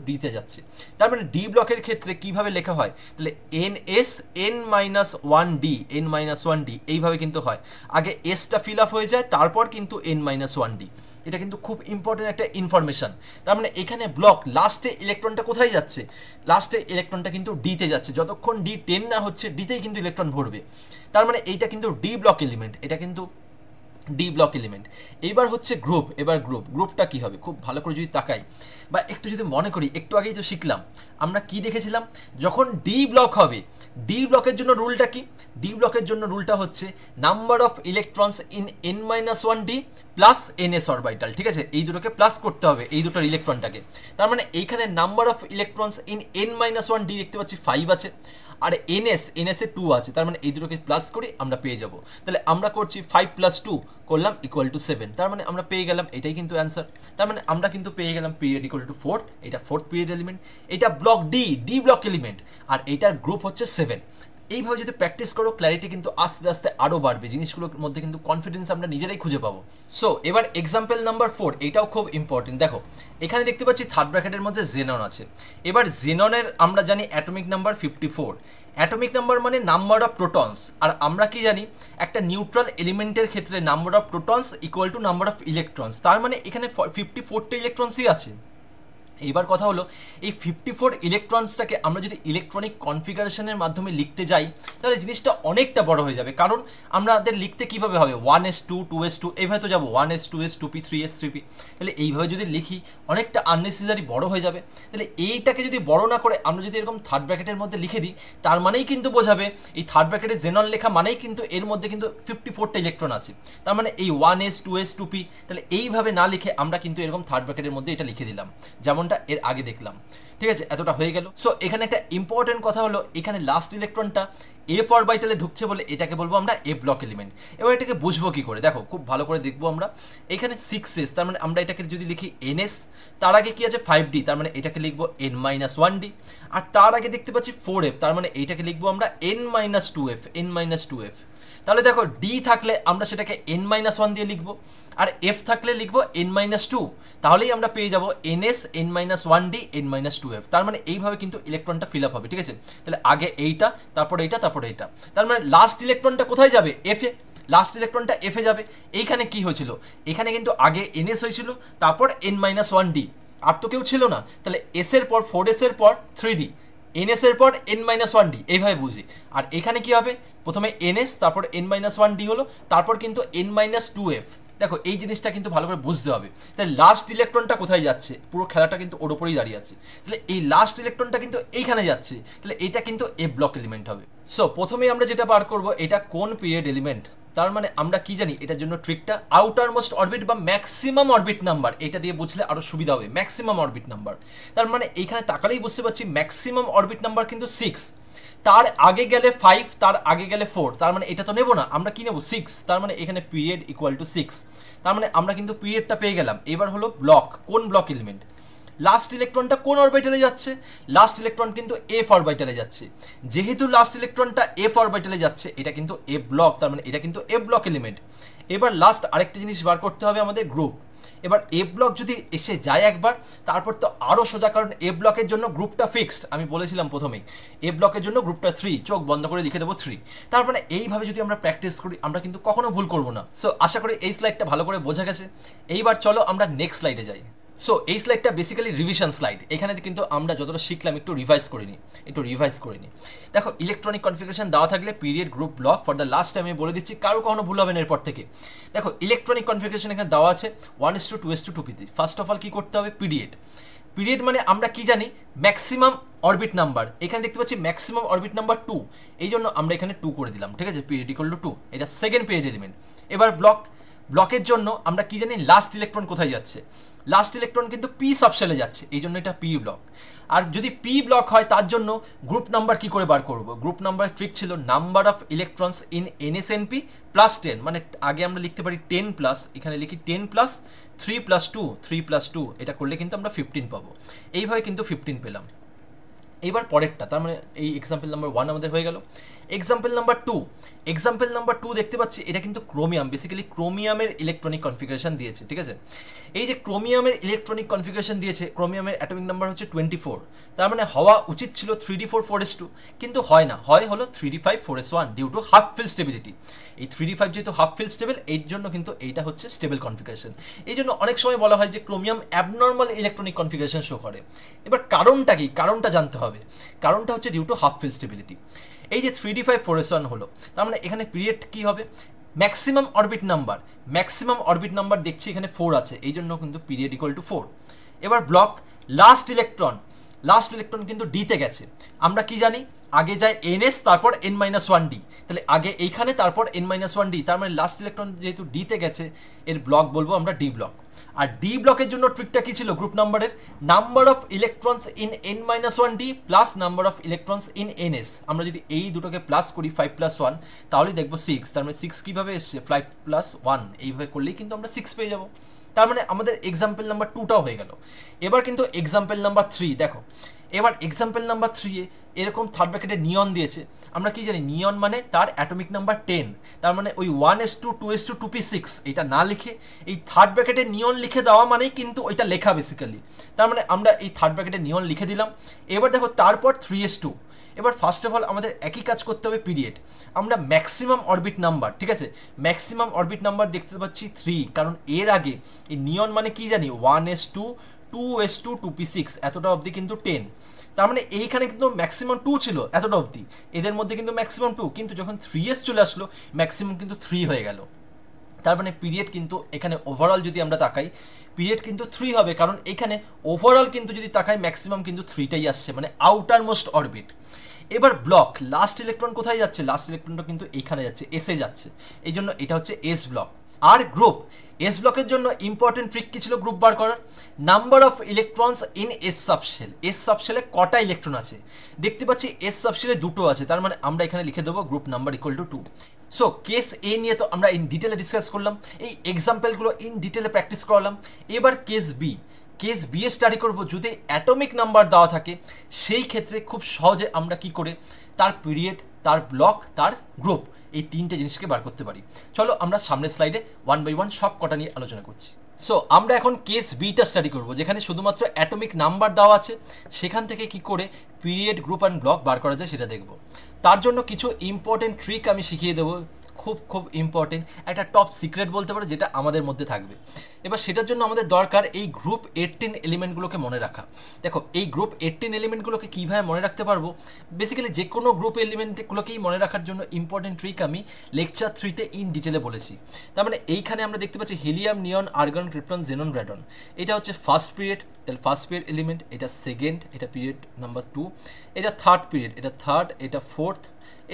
ডিতে যাচ্ছে, তার মানে ডি ব্লকের ক্ষেত্রে কিভাবে লেখা হয়, তাহলে ns n-1d এইভাবে কিন্তু হয়, আগে এসটা ফিল আপ হয়ে যায়, তারপর কিন্তু n-1d। এটা কিন্তু খুব ইম্পর্টেন্ট একটা ইনফরমেশন। তার মানে এখানে ব্লক লাস্টে ইলেকট্রনটা কোথায় যাচ্ছে, লাস্টে ইলেকট্রনটা কিন্তু ডিতে যাচ্ছে, যতক্ষণ ডি 10 না হচ্ছে ডিতেই কিন্তু ইলেকট্রন ভরবে, তার মানে এইটা কিন্তু ডি ব্লক এলিমেন্ট, এটা কিন্তু ডি ব্লক এলিমেন্ট। এইবার হচ্ছে গ্রুপটা কি হবে, খুব ভালো করে যদি তাকাই বা একটু যদি মনে করি, একটু আগেই তো শিখলাম, আমরা কি দেখেছিলাম, যখন ডি ব্লক হবে, ডি ব্লকের জন্য রুলটা কি, ডি ব্লকের জন্য রুলটা হচ্ছে number of electrons in n-1d plus ns orbital, ঠিক আছে, এই দুটোকে প্লাস করতে হবে, এই দুটোর ইলেকট্রনটাকে, তার মানে এইখানে number of electrons in n-1d দেখতে পাচ্ছি 5 আছে, আর ns এ 2 আছে, তার মানে এই দুটোকে প্লাস করি আমরা পেয়ে যাব, তাহলে আমরা করছি 5 + 2 করলাম ইকুয়াল টু 7, তার মানে আমরা পেয়ে গেলাম, এটাই কিন্তু অ্যান্সার, তার মানে আমরা কিন্তু পেয়ে গেলাম পিরিয়ড ইকুয়াল টু 4, এটা 4th পিরিয়ড এলিমেন্ট, এটা ব্লক ডি ব্লক এলিমেন্ট, আর এটার গ্রুপ হচ্ছে 7। এইভাবে যদি প্র্যাকটিস করো, ক্ল্যারিটি কিন্তু আস্তে আস্তে আরও বাড়বে, জিনিসগুলোর মধ্যে কিন্তু কনফিডেন্স আমরা নিজেরাই খুঁজে পাবো। সো এবার এক্সাম্পল নাম্বার 4, এটাও খুব ইম্পর্টেন্ট। দেখো এখানে দেখতে পাচ্ছি থার্ড ব্র্যাকেটের মধ্যে জেনন আছে। এবার জেননের আমরা জানি অ্যাটমিক নাম্বার 54, অ্যাটমিক নাম্বার মানে নাম্বার অফ প্রোটনস, আর আমরা কি জানি একটা নিউট্রাল এলিমেন্টের ক্ষেত্রে number of protons equal to number of electrons, তার মানে এখানে 54টা ইলেকট্রনসই আছে। এবার কথা হলো এই 54 ইলেকট্রনসটাকে আমরা যদি ইলেকট্রনিক কনফিগারেশনের মাধ্যমে লিখতে যাই তাহলে জিনিসটা অনেকটা বড় হয়ে যাবে, কারণ আমাদের লিখতে কীভাবে হবে 1s2 2s2 এইভাবে তো যাবো 1s 2s 2p 3s 3p, তাহলে এইভাবে যদি লিখি অনেকটা আননেসেসারি বড় হয়ে যাবে। তাহলে এইটাকে যদি বড় না করে আমরা যদি এরকম থার্ড ব্র্যাকেটের মধ্যে লিখে দিই তার মানেই কিন্তু বোঝাবে এই থার্ড ব্র্যাকেটে জেনন লেখা মানেই কিন্তু এর মধ্যে কিন্তু 54টা ইলেকট্রন আছে, তার মানে এই 1s 2s 2p। তাহলে এইভাবে না লিখে আমরা কিন্তু এরকম থার্ড ব্র্যাকেটের মধ্যে এটা লিখে দিলাম যেমনটা এর আগে দেখলাম, ঠিক আছে? এতটা হয়ে গেল। সো এখানে একটা ইম্পর্টেন্ট কথা হলো এখানে লাস্ট ইলেকট্রনটা এফ অরবিটালে ঢুকছে বলে এটাকে বলবো আমরা এ ব্লক এলিমেন্ট। এবার এটাকে বুঝবো কি করে, দেখো খুব ভালো করে দেখবো আমরা। এখানে 6s তার মানে আমরা এটাকে যদি লিখি ns, তার আগে কি আছে 5d তার মানে এটাকে লিখবো n-1d, আর তার আগে দেখতে পাচ্ছি 4f তার মানে এইটাকে লিখবো আমরা n-2f। তাহলে দেখো ডি থাকলে আমরা সেটাকে n-1 দিয়ে লিখবো, আর এফ থাকলে লিখবো n-2, তাহলেই আমরা পেয়ে যাবো ns n-1d n-2f। তার মানে এইভাবে কিন্তু ইলেকট্রনটা ফিল আপ হবে, ঠিক আছে? তাহলে আগে এইটা, তারপর এইটা, তারপর এইটা, তার মানে লাস্ট ইলেকট্রনটা কোথায় যাবে? এফে। লাস্ট ইলেকট্রনটা এফে যাবে। এইখানে কি হয়েছিল? এখানে কিন্তু আগে ns হয়েছিল, তারপর n-1d, আর তো কেউ ছিল না, তাহলে s এর পর 4s এর পর 3d, ns এর পর n-1d, এইভাবে বুঝি। আর এখানে কি হবে? প্রথমে ns তারপর n-1d হলো, তারপর কিন্তু n-2f। দেখো এই জিনিসটা কিন্তু ভালো করে বুঝতে হবে। তাহলে লাস্ট ইলেকট্রনটা কোথায় যাচ্ছে? পুরো খেলাটা কিন্তু ওর উপরেই দাঁড়িয়ে আছে। তাহলে এই লাস্ট ইলেকট্রনটা কিন্তু এইখানে যাচ্ছে, তাহলে এটা কিন্তু এ ব্লক এলিমেন্ট হবে। সো প্রথমেই আমরা যেটা বার করব এটা কোন পিরিয়ড এলিমেন্ট। তার মানে আমরা কি জানি এটার জন্য ট্রিকটা আউটার মোস্ট অরবিট বা ম্যাক্সিমাম অরবিট নাম্বার, এটা দিয়ে বুঝলে আরো সুবিধা হবে। ম্যাক্সিমাম অরবিট নাম্বার তার মানে এইখানে তাকালেই বুঝতে পারছি ম্যাক্সিমাম অরবিট নাম্বার কিন্তু 6, তার আগে গেলে 5, তার আগে গেলে 4, তার মানে এটা তো নেব না, আমরা কি নেব 6, তার মানে এখানে পিরিয়ড ইকুয়াল টু 6, তার মানে আমরা কিন্তু পিরিয়ডটা পেয়ে গেলাম। এবার হলো ব্লক, কোন ব্লক এলিমেন্ট, লাস্ট ইলেকট্রনটা কোন অরবিটালে যাচ্ছে? লাস্ট ইলেকট্রন কিন্তু এফ অরবিটালে যাচ্ছে। যেহেতু লাস্ট ইলেকট্রনটা এফ অরবিটালে যাচ্ছে এটা কিন্তু এ ব্লক, তার মানে এটা কিন্তু এ ব্লক এলিমেন্ট। এবার লাস্ট আরেকটা জিনিস বার করতে হবে আমাদের, গ্রুপ। এবার এ ব্লক যদি এসে যায় একবার, তারপর তো আরও সোজা, কারণ এ ব্লকের জন্য গ্রুপটা ফিক্সড। আমি বলেছিলাম প্রথমেই এ ব্লকের জন্য গ্রুপটা 3, চোখ বন্ধ করে লিখে দেবো 3। তার মানে এইভাবে যদি আমরা প্র্যাকটিস করি আমরা কিন্তু কখনো ভুল করবো না। সো আশা করি এই স্লাইডটা ভালো করে বোঝা গেছে। এইবার চলো আমরা নেক্সট স্লাইডে যাই। সো এই স্লাইডটা বেসিক্যালি রিভিশন স্লাইড। এখানে কিন্তু আমরা যতটা শিখলাম একটু রিভাইজ করে নিই। দেখো ইলেকট্রনিক কনফিগারেশন দেওয়া থাকলে period, group, block, for the last time আমি বলে দিচ্ছি, কারো কখনো ভুল হবে না এরপর থেকে। দেখো ইলেকট্রনিক কনফিগারেশন এখানে দেওয়া আছে 1:2 2:2 2p3। ফার্স্ট অফ অল কি করতে হবে? পিরিয়ড মানে আমরা কি জানি? Maximum orbit number. এখানে দেখতে পাচ্ছি ম্যাক্সিমাম অরবিট নাম্বার 2, এই জন্য আমরা এখানে 2 করে দিলাম, ঠিক আছে? পিরিয়ড ইকুয়াল টু 2, এটা সেকেন্ড পিরিয়ড এলিমেন্ট। এবার ব্লকের জন্য আমরা কি জানি? লাস্ট ইলেকট্রন কোথায় যাচ্ছে? লাস্ট ইলেকট্রন কিন্তু পি সাবশেলে যাচ্ছে, এই জন্য এটা পি ব্লক। আর যদি পি ব্লক হয় তার জন্য গ্রুপ নাম্বার কি করে বার করব? গ্রুপ নাম্বার ট্রিক ছিল number of electrons in NSNP plus 10, মানে আগে আমরা লিখতে পারি 10 প্লাস, এখানে লিখি 10 প্লাস 3 প্লাস 2, 3 প্লাস 2, এটা করলে কিন্তু আমরা 15 পাবো। এইভাবে কিন্তু 15 পেলাম। এবার পরেরটা, তার মানে এই এক্সাম্পল নাম্বার 1 আমাদের হয়ে গেল। এক্সাম্পল নাম্বার 2 দেখতে পাচ্ছি এটা কিন্তু ক্রোমিয়াম, বেসিক্যালি ক্রোমিয়ামের ইলেকট্রনিক কনফিগারেশন দিয়েছে, ঠিক আছে? এই যে ক্রোমিয়ামের ইলেকট্রনিক কনফিগারেশন দিয়েছে, ক্রোমিয়ামের অ্যাটমিক নাম্বার হচ্ছে 24, তার মানে হওয়া উচিত ছিল 3d4 4s2, কিন্তু হয় না, হলো 3d5 4s1 due to half fill stability. এই 3d5 যেহেতু হাফ ফিল স্টেবল, এর জন্য কিন্তু এইটা হচ্ছে স্টেবল কনফিগারেশন। এই জন্য অনেক সময় বলা হয় যে chromium abnormal electronic configuration show করে। এবার কারণটা কি? কারণটা জানতে হবে। কারণটা হচ্ছে due to half fill stability. এই যে 3d5 4s1 হলো, তার মানে এখানে পিরিয়ড কি হবে? ম্যাক্সিমাম অরবিট নাম্বার দেখছি এখানে 4 আছে, এই জন্য কিন্তু পিরিয়ড ইকুয়াল টু 4। এবার ব্লক, লাস্ট ইলেকট্রন কিন্তু ডিতে গেছে। আমরা কি জানি? আগে যায় ns তারপর n-1d, তাহলে আগে এইখানে তারপর n-1d, তার মানে লাস্ট ইলেকট্রন যেহেতু ডিতে গেছে এর ব্লক বলবো আমরা ডি ব্লক। আর ডি ব্লকের জন্য ট্রিকটা কি ছিল? গ্রুপ নাম্বারের number of electrons in n-1d plus number of electrons in ns। আমরা যদি এই দুটোকে প্লাস করি 5 + 1, তাহলে দেখবো 6, তার মানে 6 কিভাবে এসছে? 5 + 1, এইভাবে করলেই কিন্তু আমরা 6 পেয়ে যাবো। তার মানে আমাদের এক্সাম্পল নাম্বার 2টাও হয়ে গেল। এবার কিন্তু এক্সাম্পল নাম্বার 3 দেখো। এবার এক্সাম্পল নাম্বার 3 এরকম থার্ড ব্র্যাকেটে নিয়ন দিয়েছে। আমরা কি জানি? নিয়ন মানে তার অ্যাটমিক নাম্বার 10, তার মানে ওই 1s2 2s2 2p6 এটা না লিখে এই থার্ড ব্র্যাকেটে নিয়ন লিখে দেওয়া মানেই কিন্তু ওইটা লেখা বেসিক্যালি। তার মানে আমরা এই থার্ড ব্র্যাকেটে নিয়ন লিখে দিলাম। এবার দেখো তারপর 3s2। এবার ফার্স্ট অফ অল আমাদের একই কাজ করতে হবে, পিরিয়ড। আমরা ম্যাক্সিমাম অরবিট নাম্বার, ঠিক আছে, ম্যাক্সিমাম অরবিট নাম্বার দেখতে পাচ্ছি 3, কারণ এর আগে এই নিয়ন মানে কি জানি? 1s2 2s2 2p6 এতটা অবধি কিন্তু 10, তার মানে এইখানে কিন্তু ম্যাক্সিমাম 2 ছিল এতটা অবধি, এদের মধ্যে কিন্তু ম্যাক্সিমাম 2, কিন্তু যখন 3s চলে আসলো ম্যাক্সিমাম কিন্তু 3 হয়ে গেল। তার মানে পিরিয়ড কিন্তু এখানে ওভারঅল যদি আমরা তাকাই পিরিয়ড কিন্তু 3 হবে, কারণ এখানে ওভারঅল কিন্তু যদি তাকাই ম্যাক্সিমাম কিন্তু 3টাই আসছে, মানে আউটার মোস্ট অরবিট। এবার ব্লক লাস্ট ইলেকট্রন কোথায় যাচ্ছে, লাস্ট ইলেকট্রনটা কিন্তু এইখানে যাচ্ছে, এসে যাচ্ছে, এই জন্য এটা হচ্ছে এস ব্লক। আর গ্রুপ এস ব্লকের জন্য ইম্পর্টেন্ট ট্রিক কি ছিল গ্রুপ বার করার, number of electrons in S subshell, S সাবশেলে কটা ইলেকট্রন আছে, দেখতে পাচ্ছি এস সাবশেলে 2টো আছে, তার মানে আমরা এখানে লিখে দেবো group number equal to 2। So case A নিয়ে তো আমরা ইন ডিটেলে ডিসকাস করলাম, এই এক্সাম্পলগুলো ইন ডিটেলে প্র্যাকটিস করালাম। এবার কেস বি, কেস বি এ স্টাডি করব, যদি অ্যাটমিক নাম্বার দেওয়া থাকে সেই ক্ষেত্রে খুব সহজে আমরা কি করে তার পিরিয়ড, তার ব্লক, তার গ্রুপ, এই 3টে জিনিসকে বার করতে পারি। চলো আমরা সামনের স্লাইডে 1 বাই 1 সব কটা নিয়ে আলোচনা করছি। সো আমরা এখন কেস বিটা স্টাডি করব, যেখানে শুধুমাত্র অ্যাটমিক নাম্বার দেওয়া আছে, সেখান থেকে কি করে পিরিয়ড, গ্রুপ অ্যান্ড ব্লক বার করা যায় সেটা দেখব। তার জন্য কিছু ইম্পর্টেন্ট ট্রিক আমি শিখিয়ে দেবো, খুব খুব ইম্পর্টেন্ট, একটা টপ সিক্রেট বলতে পারো, যেটা আমাদের মধ্যে থাকবে। এবার সেটার জন্য আমাদের দরকার এই গ্রুপ 18 এলিমেন্টগুলোকে মনে রাখা। দেখো এই গ্রুপ 18 এলিমেন্টগুলোকে কীভাবে মনে রাখতে পারবো, বেসিক্যালি যে কোনো গ্রুপ এলিমেন্টগুলোকেই মনে রাখার জন্য ইম্পর্টেন্ট ট্রিক আমি লেকচার 3তে ইন ডিটেলে বলেছি। তার মানে এইখানে আমরা দেখতে পাচ্ছি হিলিয়াম, নিয়ন, আর্গন, ক্রিপ্টন, জেনন, র্যাডন, এটা হচ্ছে ফার্স্ট পিরিয়ড, তাহলে ফার্স্ট পিরিয়ড এলিমেন্ট, এটা সেকেন্ড, এটা পিরিয়ড নাম্বার 2, এটা থার্ড পিরিয়ড, এটা থার্ড, এটা ফোর্থ,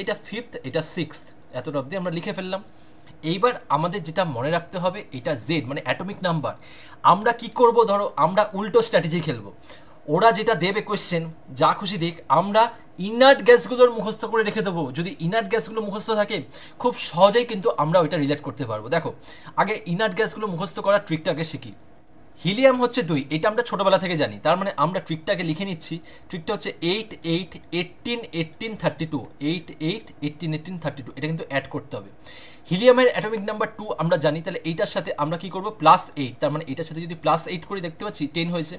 এটা ফিফথ, এটা সিক্সথ, এতটা অবধি আমরা লিখে ফেললাম। এইবার আমাদের যেটা মনে রাখতে হবে এটা জেড, মানে অ্যাটমিক নাম্বার। আমরা কি করব, ধরো আমরা উল্টো স্ট্র্যাটেজি খেলবো, ওরা যেটা দেবে কোয়েশ্চেন যা খুশি দেখ, আমরা ইনার্ট গ্যাসগুলোর মুখস্থ করে রেখে দেবো। যদি ইনার্ট গ্যাসগুলো মুখস্থ থাকে খুব সহজেই কিন্তু আমরা ওইটা রিলেট করতে পারবো। দেখো আগে ইনার্ট গ্যাসগুলো মুখস্থ করার ট্রিকটাকে শিখি। হিলিয়াম হচ্ছে 2, এটা আমরা ছোটোবেলা থেকে জানি, তার মানে আমরা ট্রিকটাকে লিখে নিচ্ছি। ট্রিকটা হচ্ছে 8 8 18 18 32, 8 8 18 18 32, এটা কিন্তু অ্যাড করতে হবে। হিলিয়ামের অ্যাটমিক নাম্বার 2 আমরা জানি, তাহলে এইটার সাথে আমরা কি করব +8, তার মানে এটার সাথে যদি +8 করি দেখতে পাচ্ছি 10 হয়েছে।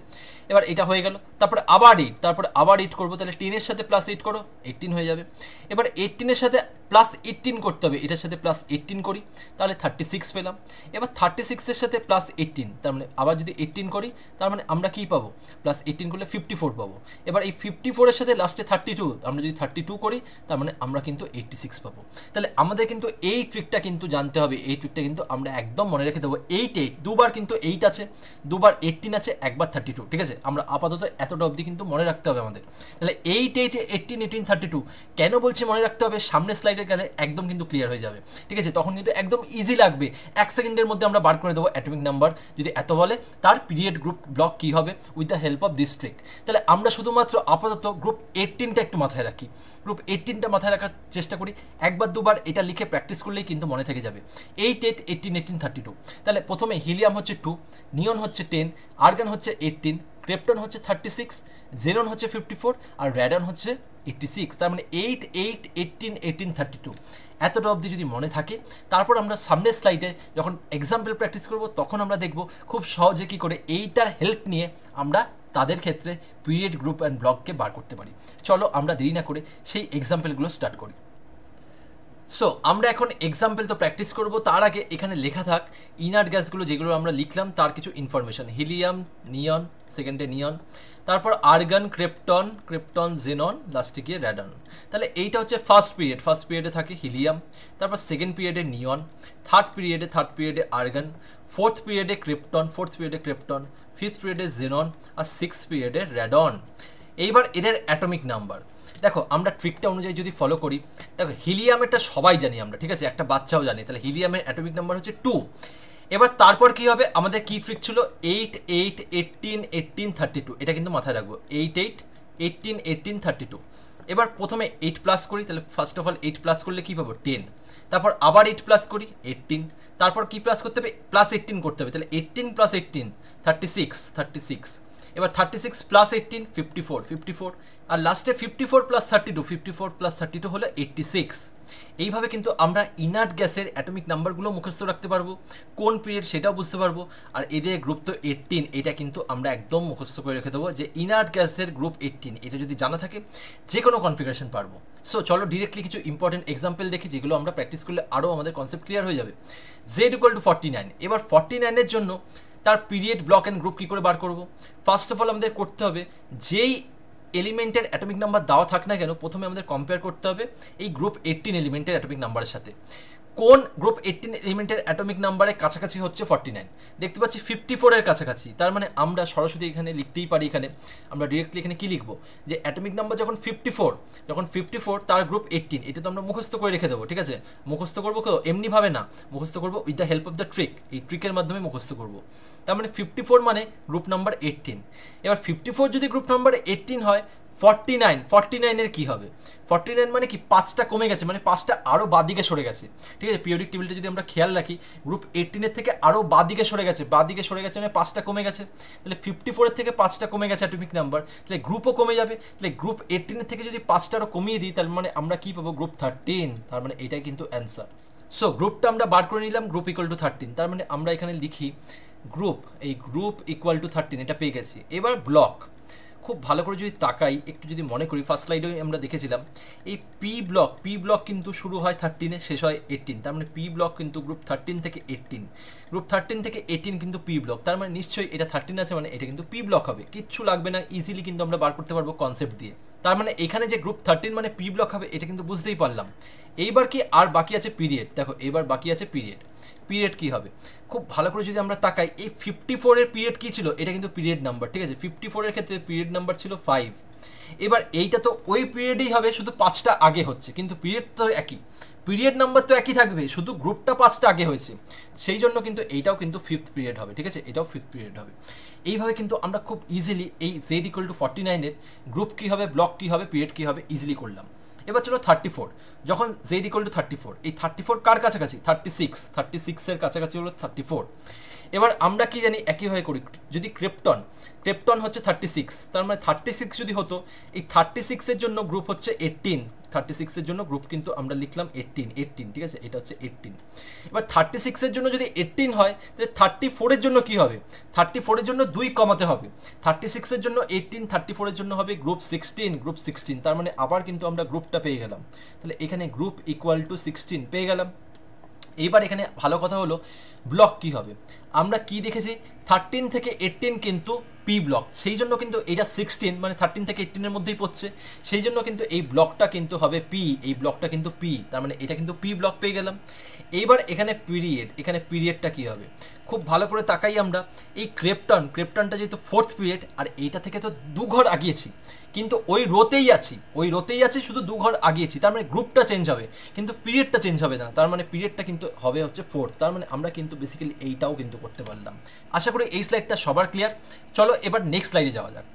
এবার এটা হয়ে গেল, তারপরে আবার 8, তারপরে আবার 8 করবো, তাহলে 10-এর সাথে +8 করো 18 হয়ে যাবে। এবার 18-এর সাথে +18 করতে হবে, এটার সাথে +18 করি তাহলে 36 পেলাম। এবার 36-এর সাথে +18, তার মানে আবার যদি 18 করি তার মানে আমরা কী পাবো, +18 করলে 54 পাবো। এবার এই 54-এর সাথে লাস্টে 32, আমরা যদি 32 করি তার মানে আমরা কিন্তু 86 পাবো। তাহলে আমাদের কিন্তু এই ট্রিকটা কিন্তু জানতে হবে, এই ট্রিকটা কিন্তু আমরা একদম মনে রেখে দেবো। 8 8, দুবার কিন্তু 8 আছে, দুবার 18 আছে, একবার 32, ঠিক আছে। আমরা আপাতত এতটা অবধি কিন্তু মনে রাখতে হবে আমাদের। তাহলে 8 8 18 18 32 কেন বলছি মনে রাখতে হবে, সামনের স্লাইডে গেলে একদম কিন্তু ক্লিয়ার হয়ে যাবে, ঠিক আছে। তখন কিন্তু একদম ইজি লাগবে, 1 সেকেন্ডের মধ্যে আমরা বার করে দেবো অ্যাটমিক নাম্বার যদি এত বলে তার পিরিয়ড, গ্রুপ, ব্লক কী হবে with the help of this trick. তাহলে আমরা শুধুমাত্র আপাতত গ্রুপ 18টা একটু মাথায় রাখি, গ্রুপ 18টা মাথায় রাখার চেষ্টা করি, একবার দুবার এটা লিখে প্র্যাকটিস করলেই কিন্তু মনে থেকে যাবে। 8 8 18 18 32, তাহলে প্রথমে হিলিয়াম হচ্ছে 2, নিয়ন হচ্ছে 10, আর্গন হচ্ছে 18, ক্রিপ্টন হচ্ছে 36, জেনন হচ্ছে 54 আর র্যাডন হচ্ছে 86, তার মানে 8 8 18 18 32 এতটা অবধি যদি মনে থাকে, তারপর আমরা সামনের স্লাইডে যখন এক্সাম্পল প্র্যাকটিস করব তখন আমরা দেখব খুব সহজে কী করে এইটার হেল্প নিয়ে আমরা তাদের ক্ষেত্রে পিরিয়ড, গ্রুপ অ্যান্ড ব্লককে বার করতে পারি। চলো আমরা দেরি না করে সেই এক্সাম্পলগুলো স্টার্ট করি। সো আমরা এখন এক্সাম্পল তো প্র্যাকটিস করব, তার আগে এখানে লেখা থাক ইনার্ট গ্যাসগুলো যেগুলো আমরা লিখলাম তার কিছু ইনফরমেশন। হিলিয়াম, নিয়ন, সেকেন্ডে নিয়ন, তারপর আর্গন, ক্রিপ্টন, ক্রিপ্টন, জেনন, লাস্টে গিয়ে র্যাডন। তাহলে এইটা হচ্ছে ফার্স্ট পিরিয়ড, ফার্স্ট পিরিয়ডে থাকে হিলিয়াম, তারপর সেকেন্ড পিরিয়ডে নিয়ন, থার্ড পিরিয়ডে আর্গন, ফোর্থ পিরিয়ডে ক্রিপ্টন, ফিফথ পিরিয়ডে জেনন আর সিক্সথ পিরিয়ডে র্যাডন। এইবার এদের অ্যাটমিক নাম্বার দেখো, আমরা ট্রিকটা অনুযায়ী যদি ফলো করি, দেখো হিলিয়ামেরটা সবাই জানি আমরা, ঠিক আছে, একটা বাচ্চাও জানি, তাহলে হিলিয়ামের অ্যাটমিক নাম্বার হচ্ছে 2। এবার তারপর কি হবে, আমাদের কি ট্রিক ছিল 8 8 18 18 32, এটা কিন্তু মাথায় রাখবো, 8 8 18 18 32। এবার প্রথমে 8 প্লাস করি, তাহলে ফার্স্ট অফ অল 8 প্লাস করলে কী পাবো 10, তারপর আবার 8 প্লাস করি 18, তারপর কি প্লাস করতে হবে +18 করতে হবে, তাহলে 18 + 18 36। এবার 36 + 18 54, আর লাস্টে 54 + 32 হলো 86। এইভাবে কিন্তু আমরা ইনার্ট গ্যাসের অ্যাটমিক নাম্বারগুলো মুখস্থ রাখতে পারবো, কোন পিরিয়ড সেটাও বুঝতে পারবো। আর এদের গ্রুপ তো 18, এটা কিন্তু আমরা একদম মুখস্থ করে রেখে দেবো যে ইনার্ট গ্যাসের গ্রুপ 18, এটা যদি জানা থাকে যে কোনো কনফিগারেশন পারবো। সো চলো ডিরেক্টলি কিছু ইম্পর্টেন্ট এক্সাম্পল দেখি, যেগুলো আমরা প্র্যাকটিস করলে আরও আমাদের কনসেপ্ট ক্লিয়ার হয়ে যাবে। Z = 49, এবার 49-এর জন্য তার পিরিয়ড, ব্লক অ্যান্ড গ্রুপ কী করে বার করব? ফার্স্ট অফ অল আমাদের করতে হবে যেই এলিমেন্টের অ্যাটমিক নাম্বার দেওয়া থাক না কেন, প্রথমে আমাদের কম্পেয়ার করতে হবে এই গ্রুপ 18 এলিমেন্টের অ্যাটমিক নাম্বারের সাথে। কোন গ্রুপ 18 এলিমেন্টের অ্যাটমিক নাম্বারের কাছাকাছি হচ্ছে 49, দেখতে পাচ্ছি 54 এর কাছাকাছি। তার মানে আমরা সরাসরি এখানে লিখতেই পারি, এখানে আমরা ডিরেক্টলি এখানে কি লিখবো, যে অ্যাটমিক নাম্বার যখন 54 তার গ্রুপ 18, এটা তো আমরা মুখস্থ করে রেখে দেবো, ঠিক আছে? মুখস্থ করবো কেউ এমনিভাবে না, মুখস্থ করবো with the help of the trick, এই ট্রিকের মাধ্যমে মুখস্থ করবো। তার মানে 54 মানে গ্রুপ নাম্বার 18। এবার 54 যদি গ্রুপ নাম্বার 18 হয়, 49 কী হবে? 49 মানে কি 5টা কমে গেছে, মানে 5টা আরও বাদিকে সরে গেছে, ঠিক আছে? পিরিয়ডিক টেবিলটা যদি আমরা খেয়াল রাখি, গ্রুপ 18 থেকে আরও বাদিকে সরে গেছে, মানে 5টা কমে গেছে। তাহলে 54 থেকে 5টা কমে গেছে অ্যাটমিক নাম্বার, তাহলে গ্রুপও কমে যাবে। তাহলে গ্রুপ 18 থেকে যদি 5টা আরও কমিয়ে দিই, তার মানে আমরা কি পাবো? গ্রুপ 13। তার মানে এটাই কিন্তু অ্যান্সার। সো গ্রুপটা আমরা বার করে নিলাম, গ্রুপ ইকুয়াল টু 13। তার মানে আমরা এখানে লিখি গ্রুপ ইকুয়াল টু 13, এটা পেয়ে গেছি। এবার ব্লক, খুব ভালো করে যদি তাকাই, একটু যদি মনে করি, ফার্স্ট স্লাইডে আমরা দেখেছিলাম এই পি ব্লক কিন্তু শুরু হয় 13-এ, শেষ হয় 18। তার মানে পি ব্লক কিন্তু গ্রুপ 13 থেকে 18, গ্রুপ 13 থেকে 18 কিন্তু পি ব্লক। তার মানে নিশ্চয়ই এটা 13 আছে, মানে এটা কিন্তু পি ব্লক হবে, কিচ্ছু লাগবে না, ইজিলি কিন্তু আমরা বার করতে পারবো কনসেপ্ট দিয়ে। তার মানে এখানে যে গ্রুপ 13 মানে পি ব্লক হবে, এটা কিন্তু বুঝতেই পারলাম। এইবার কি আর বাকি আছে পিরিয়ড, দেখো এবার বাকি আছে পিরিয়ড কি হবে? খুব ভালো করে যদি আমরা তাকাই, এই 54 এর পিরিয়ড কী ছিল? এটা কিন্তু পিরিয়ড নাম্বার, ঠিক আছে? 54 এর ক্ষেত্রে পিরিয়ড নাম্বার ছিল 5। এবার এইটা তো ওই পিরিয়ডেই হবে, শুধু 5টা আগে হচ্ছে, কিন্তু পিরিয়ড তো একই, পিরিয়ড নাম্বার তো একই থাকবে, শুধু গ্রুপটা 5টা আগে হয়েছে। সেই জন্য কিন্তু এইটাও কিন্তু 5th পিরিয়ড হবে, ঠিক আছে? এটাও 5th পিরিয়ড হবে। এইভাবে কিন্তু আমরা খুব ইজিলি এই z ইকুয়াল টু 49 এর গ্রুপ কী হবে, ব্লক কী হবে, পিরিয়ড কী হবে, ইজিলি করলাম। এবার চলো 34, যখন z ইকুয়াল টু 34, এই 34 কার কাছাকাছি? 36 এর কাছাকাছি হলো 34। এবার আমরা কি জানি, একইভাবে করি, যদি ক্রেপ্টন হচ্ছে 36, তার মানে 36 যদি হতো, এই 36 এর জন্য গ্রুপ হচ্ছে 18, 36 এর জন্য গ্রুপ কিন্তু আমরা লিখলাম 18, ঠিক আছে? এটা হচ্ছে 18। এবার 36 এর জন্য যদি 18 হয়, তাহলে 34 এর জন্য কি হবে? 34 এর জন্য 2 কমাতে হবে, 36 এর জন্য 18, 34 এর জন্য হবে গ্রুপ 16। তার মানে আবার কিন্তু আমরা গ্রুপটা পেয়ে গেলাম। তাহলে এখানে গ্রুপ ইকুয়াল টু 16 পেয়ে গেলাম। এইবার এখানে ভালো কথা হলো ব্লক কি হবে, আমরা কি দেখেছি 13 থেকে 18 কিন্তু পি ব্লক, সেই জন্য কিন্তু এটা 16 মানে 13 থেকে 18 এর মধ্যেই পড়ছে, সেই জন্য কিন্তু এই ব্লকটা কিন্তু হবে পি, এই ব্লকটা কিন্তু পি, তার মানে এটা কিন্তু পি ব্লক পেয়ে গেলাম। এইবার এখানে পিরিয়ডটা কি হবে, খুব ভালো করে তাকাই আমরা, এই ক্রেপ্টনটা যেহেতু 4th পিরিয়ড, আর এইটা থেকে তো 2 ঘর আগিয়েছি, কিন্তু ওই রোতেই আছি, শুধু 2 ঘর আগিয়েছি, তার মানে গ্রুপটা চেঞ্জ হবে কিন্তু পিরিয়ডটা চেঞ্জ হবে না, তার মানে পিরিয়ডটা কিন্তু হবে হচ্ছে 4th। তার মানে আমরা কিন্তু বেসিক্যালি এইটাও কিন্তু করতে পারলাম। আশা করি এই স্লাইডটা সবার ক্লিয়ার। চলো এবার নেক্সট স্লাইডে যাওয়া যাক।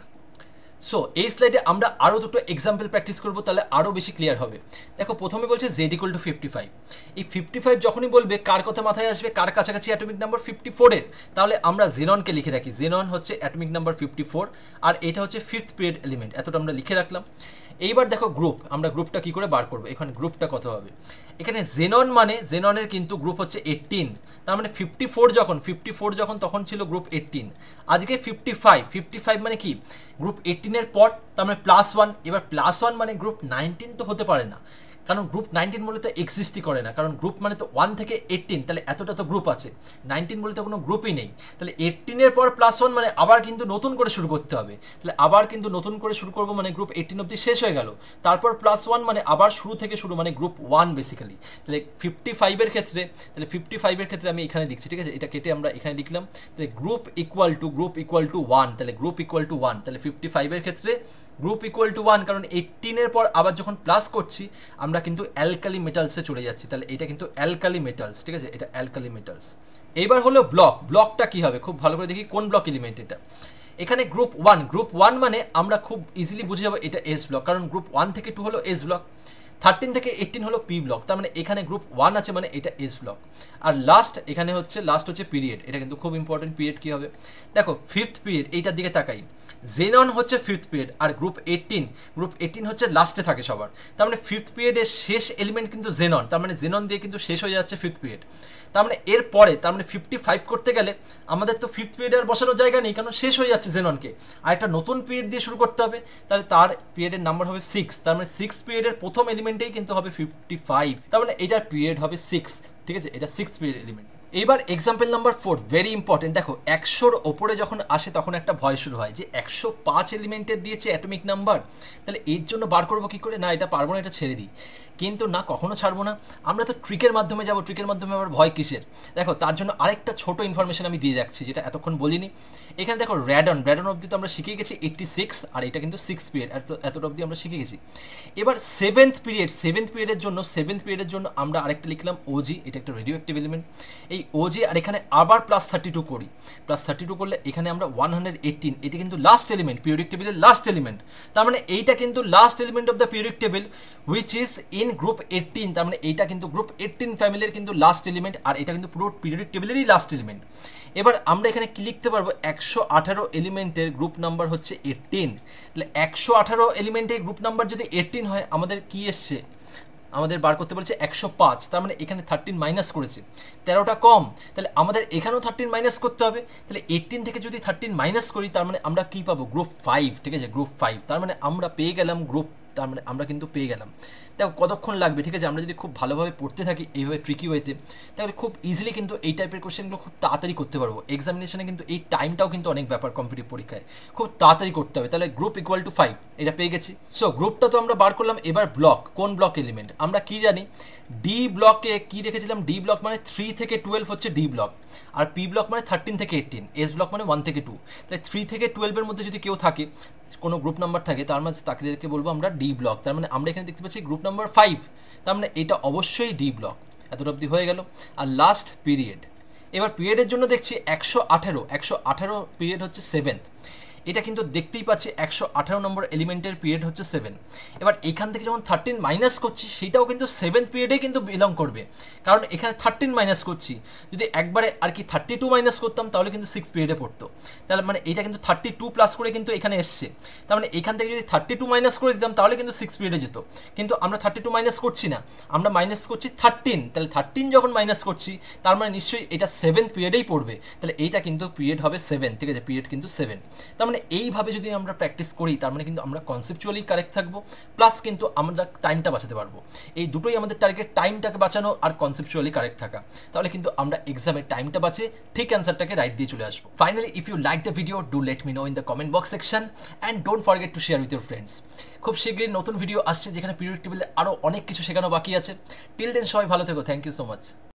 সো এই স্লাইডে আমরা আরও দুটো এক্সাম্পল প্র্যাকটিস করবো, তাহলে আরও বেশি ক্লিয়ার হবে। দেখো প্রথমে বলছে z ইকুয়াল টু 55, এই 55 যখনই বলবে কার কথা মাথায় আসবে, কার কাছাকাছি অ্যাটমিক নাম্বার 54 এর, তাহলে আমরা জেননকে লিখে রাখি, জেনন হচ্ছে অ্যাটমিক নাম্বার 54, আর এটা হচ্ছে 5th পিরিয়ড এলিমেন্ট, এতটা আমরা লিখে রাখলাম। এইবার দেখো আমরা গ্রুপটা কি করে বার করবো, এখানে গ্রুপটা কত হবে, এখানে জেননের কিন্তু গ্রুপ হচ্ছে 18, তার মানে 54 যখন তখন ছিল গ্রুপ 18, আজকে 55 মানে কি গ্রুপ 18 এর পর, তার মানে +1। এবার +1 মানে গ্রুপ 19 তো হতে পারে না, কারণ গ্রুপ 19 বলে তো এক্সিস্টই করে না, কারণ গ্রুপ মানে তো 1 থেকে 18, তাহলে এতটা তো গ্রুপ আছে, 19 বলে তো কোনো গ্রুপই নেই। তাহলে 18 এর পর +1 মানে আবার কিন্তু নতুন করে শুরু করতে হবে, তাহলে আবার কিন্তু নতুন করে শুরু করবো, মানে গ্রুপ 18 অবধি শেষ হয়ে গেল, তারপর +1 মানে আবার শুরু থেকে শুরু, মানে গ্রুপ 1 বেসিক্যালি। তাহলে 55 এর ক্ষেত্রে আমি এখানে লিখছি, ঠিক আছে? এটা কেটে আমরা এখানে লিখলাম, তাহলে গ্রুপ ইকুয়াল টু 1, তাহলে গ্রুপ ইকুয়াল টু 1, তাহলে 55 এর ক্ষেত্রে গ্রুপ ইকুয়াল টু 1, কারণ 18 এর পর আবার যখন প্লাস করছি আমরা কিন্তু অ্যালকালি মেটালসে চলে যাচ্ছি, তাহলে এটা কিন্তু অ্যালকালি মেটালস, ঠিক আছে? এটা অ্যালকালি মেটালস। এইবার হলো ব্লকটা কি হবে, খুব ভালো করে দেখি কোন ব্লক এলিমেন্ট এটা। এখানে গ্রুপ 1 মানে আমরা খুব ইজিলি বুঝে যাবো এটা এস ব্লক, কারণ গ্রুপ 1 থেকে 2 হলো এস ব্লক, 13 থেকে 18 হলো পি ব্লক, তার মানে এখানে গ্রুপ 1 আছে মানে এটা এস ব্লক। আর এখানে হচ্ছে পিরিয়ড, এটা কিন্তু খুব ইম্পর্টেন্ট। পিরিয়ড কি হবে দেখো, 5th পিরিয়ড, এইটার দিকে তাকাই, জেনন হচ্ছে 5th পিরিয়ড, আর গ্রুপ 18 হচ্ছে লাস্টে থাকে সবার, তার মানে 5th পিরিয়ডের শেষ এলিমেন্ট কিন্তু জেনন, তার মানে জেনন দিয়ে কিন্তু শেষ হয়ে যাচ্ছে 5th পিরিয়ড। তার মানে এর পরে, তার মানে 55 করতে গেলে আমাদের তো 5th পিরিয়ড আর বসানোর জায়গা নেই, কারণ শেষ হয়ে যাচ্ছে জেননকে, আর একটা নতুন পিরিয়ড দিয়ে শুরু করতে হবে, তাহলে তার পিরিয়ডের নাম্বার হবে 6, তার মানে 6th পিরিয়ডের প্রথম এলিমেন্টেই কিন্তু হবে 55, তার মানে এটার পিরিয়ড হবে 6th, ঠিক আছে? এটা 6th পিরিয়ড এলিমেন্ট। এবার এক্সাম্পল নাম্বার 4 ভেরি ইম্পর্টেন্ট। দেখো 100-র ওপরে যখন আসে তখন একটা ভয় শুরু হয় যে 105 এলিমেন্টের দিয়েছে অ্যাটমিক নাম্বার, তাহলে এর জন্য বার করবো কী করে? না এটা পারবো না, এটা ছেড়ে দিই। কিন্তু না, কখনো ছাড়বো না, আমরা তো ট্রিকের মাধ্যমে যাবো। ট্রিকের মাধ্যমে আবার ভয় কিসের? দেখো তার জন্য আরেকটা ছোট ইনফরমেশন আমি দিয়ে যাচ্ছি যেটা এতক্ষণ বলিনি। এখানে দেখো র্যাডন অবধি তো আমরা শিখে গেছি 86, আর এটা কিন্তু 6 পিরিয়ড, এতটা অবধি আমরা শিখে গেছি। এবার সেভেন্থ পিরিয়ডের জন্য আমরা আরেকটা লিখলাম ওজি, এটা একটা রেডিও অ্যাক্টিভ এলিমেন্ট। এই ওজি আর এখানে আবার +32 করি, +32 করলে এখানে আমরা 118, এটা কিন্তু লাস্ট এলিমেন্ট, পিরিয়ডিক টেবিলের লাস্ট এলিমেন্ট। তার মানে এইটা কিন্তু last element of the periodic table which is in group 18। তার মানে এইটা কিন্তু গ্রুপ 18 ফ্যামিলির কিন্তু লাস্ট এলিমেন্ট, আর এটা কিন্তু পুরো পিরিয়ডিক টেবিলেরই লাস্ট এলিমেন্ট। এবার আমরা এখানে কি লিখতে পারবো? 118 এলিমেন্টের গ্রুপ নাম্বার হচ্ছে 18। তাহলে 118 এলিমেন্টের গ্রুপ নাম্বার যদি 18 হয়, আমাদের কি এসছে? আমাদের বার করতে বলেছে 105। তার মানে এখানে 13 মাইনাস করেছে, 13টা কম। তাহলে আমাদের এখানেও 13 মাইনাস করতে হবে। তাহলে 18 থেকে যদি 13 মাইনাস করি, তার মানে আমরা কি পাবো? গ্রুপ 5, ঠিক আছে, গ্রুপ 5। তার মানে আমরা পেয়ে গেলাম গ্রুপ, তার মানে আমরা কিন্তু পেয়ে গেলাম। দেখো কতক্ষণ লাগবে, ঠিক আছে, আমরা যদি খুব ভালোভাবে পড়তে থাকি এইভাবে ট্রিকি ওয়েতে, তাহলে খুব ইজিলি কিন্তু এই টাইপের কোশ্চেনগুলো খুব তাড়াতাড়ি করতে পারবো। এক্সামিনেশনে কিন্তু এই টাইমটাও কিন্তু অনেক ব্যাপার, কম্পিটিটিভ পরীক্ষায় খুব তাড়াতাড়ি করতে হবে। তাহলে গ্রুপ ইকুয়াল টু 5, এটা পেয়ে গেছি। সো গ্রুপটা তো আমরা বার করলাম। এবার ব্লক, কোন ব্লক এলিমেন্ট? আমরা কি জানি? ডি ব্লকে কি দেখেছিলাম? ডি ব্লক মানে 3 থেকে 12 হচ্ছে ডি ব্লক, আর পি ব্লক মানে 13 থেকে 18, এস ব্লক মানে 1 থেকে 2। তাই 3 থেকে 12-এর মধ্যে যদি কেউ থাকে, কোনো গ্রুপ নাম্বার থাকে, তার মানে তাদেরকে বলবো আমরা ডি ব্লক। তার মানে আমরা এখানে দেখতে পাচ্ছি গ্রুপ নাম্বার 5, তার মানে এটা অবশ্যই ডি ব্লক। এতটা অবধি হয়ে গেল। আর লাস্ট পিরিয়ড, এবার পিরিয়ডের জন্য দেখছি 118 পিরিয়ড হচ্ছে 7th। এটা কিন্তু দেখতেই পাচ্ছি 118 নম্বর এলিমেন্টের পিরিয়ড হচ্ছে 7। এবার এখান থেকে যখন 13 মাইনাস করছি, সেটাও কিন্তু 7th পিরিয়ডে কিন্তু বিলং করবে, কারণ এখানে 13 মাইনাস করছি। যদি একবারে আর কি 32 মাইনাস করতাম, তাহলে কিন্তু 6 পিরিয়ডে পড়তো। তাহলে মানে এটা কিন্তু 32 প্লাস করে কিন্তু এখানে এসছে। তার মানে এখান থেকে যদি 32 মাইনাস করে দিতাম, তাহলে কিন্তু 6 পিরিয়ডে যেত। কিন্তু আমরা 32 মাইনাস করছি না, আমরা মাইনাস করছি 13। তাহলে 13 যখন মাইনাস করছি, তার মানে নিশ্চয়ই এটা 7th পিরিয়ডেই পড়বে। তাহলে এইটা কিন্তু পিরিয়ড হবে 7, ঠিক আছে, পিরিয়ড কিন্তু 7। তার মানে এইভাবে যদি আমরা প্র্যাকটিস করি, তার মানে কিন্তু আমরা কনসেপচুয়ালি কারেক্ট থাকবো, প্লাস কিন্তু আমরা টাইমটা বাঁচাতে পারবো। এই দুটোই আমাদের টার্গেট, টাইমটাকে বাঁচানো আর কনসেপচুয়ালি কারেক্ট থাকা। তাহলে কিন্তু আমরা এক্সামে টাইমটা বাঁচে ঠিক অ্যান্সারটাকে রাইট দিয়ে চলে আসবো। Finally, if you like the video, do let me know in the comment box section, and don't forget to share with your friends. খুব শীঘ্রই নতুন ভিডিও আসছে, যেখানে পিরিয়ডিক টেবিলে আরও অনেক কিছু শেখানো বাকি আছে। টিল দেন সবাই ভালো থেকো। Thank you so much.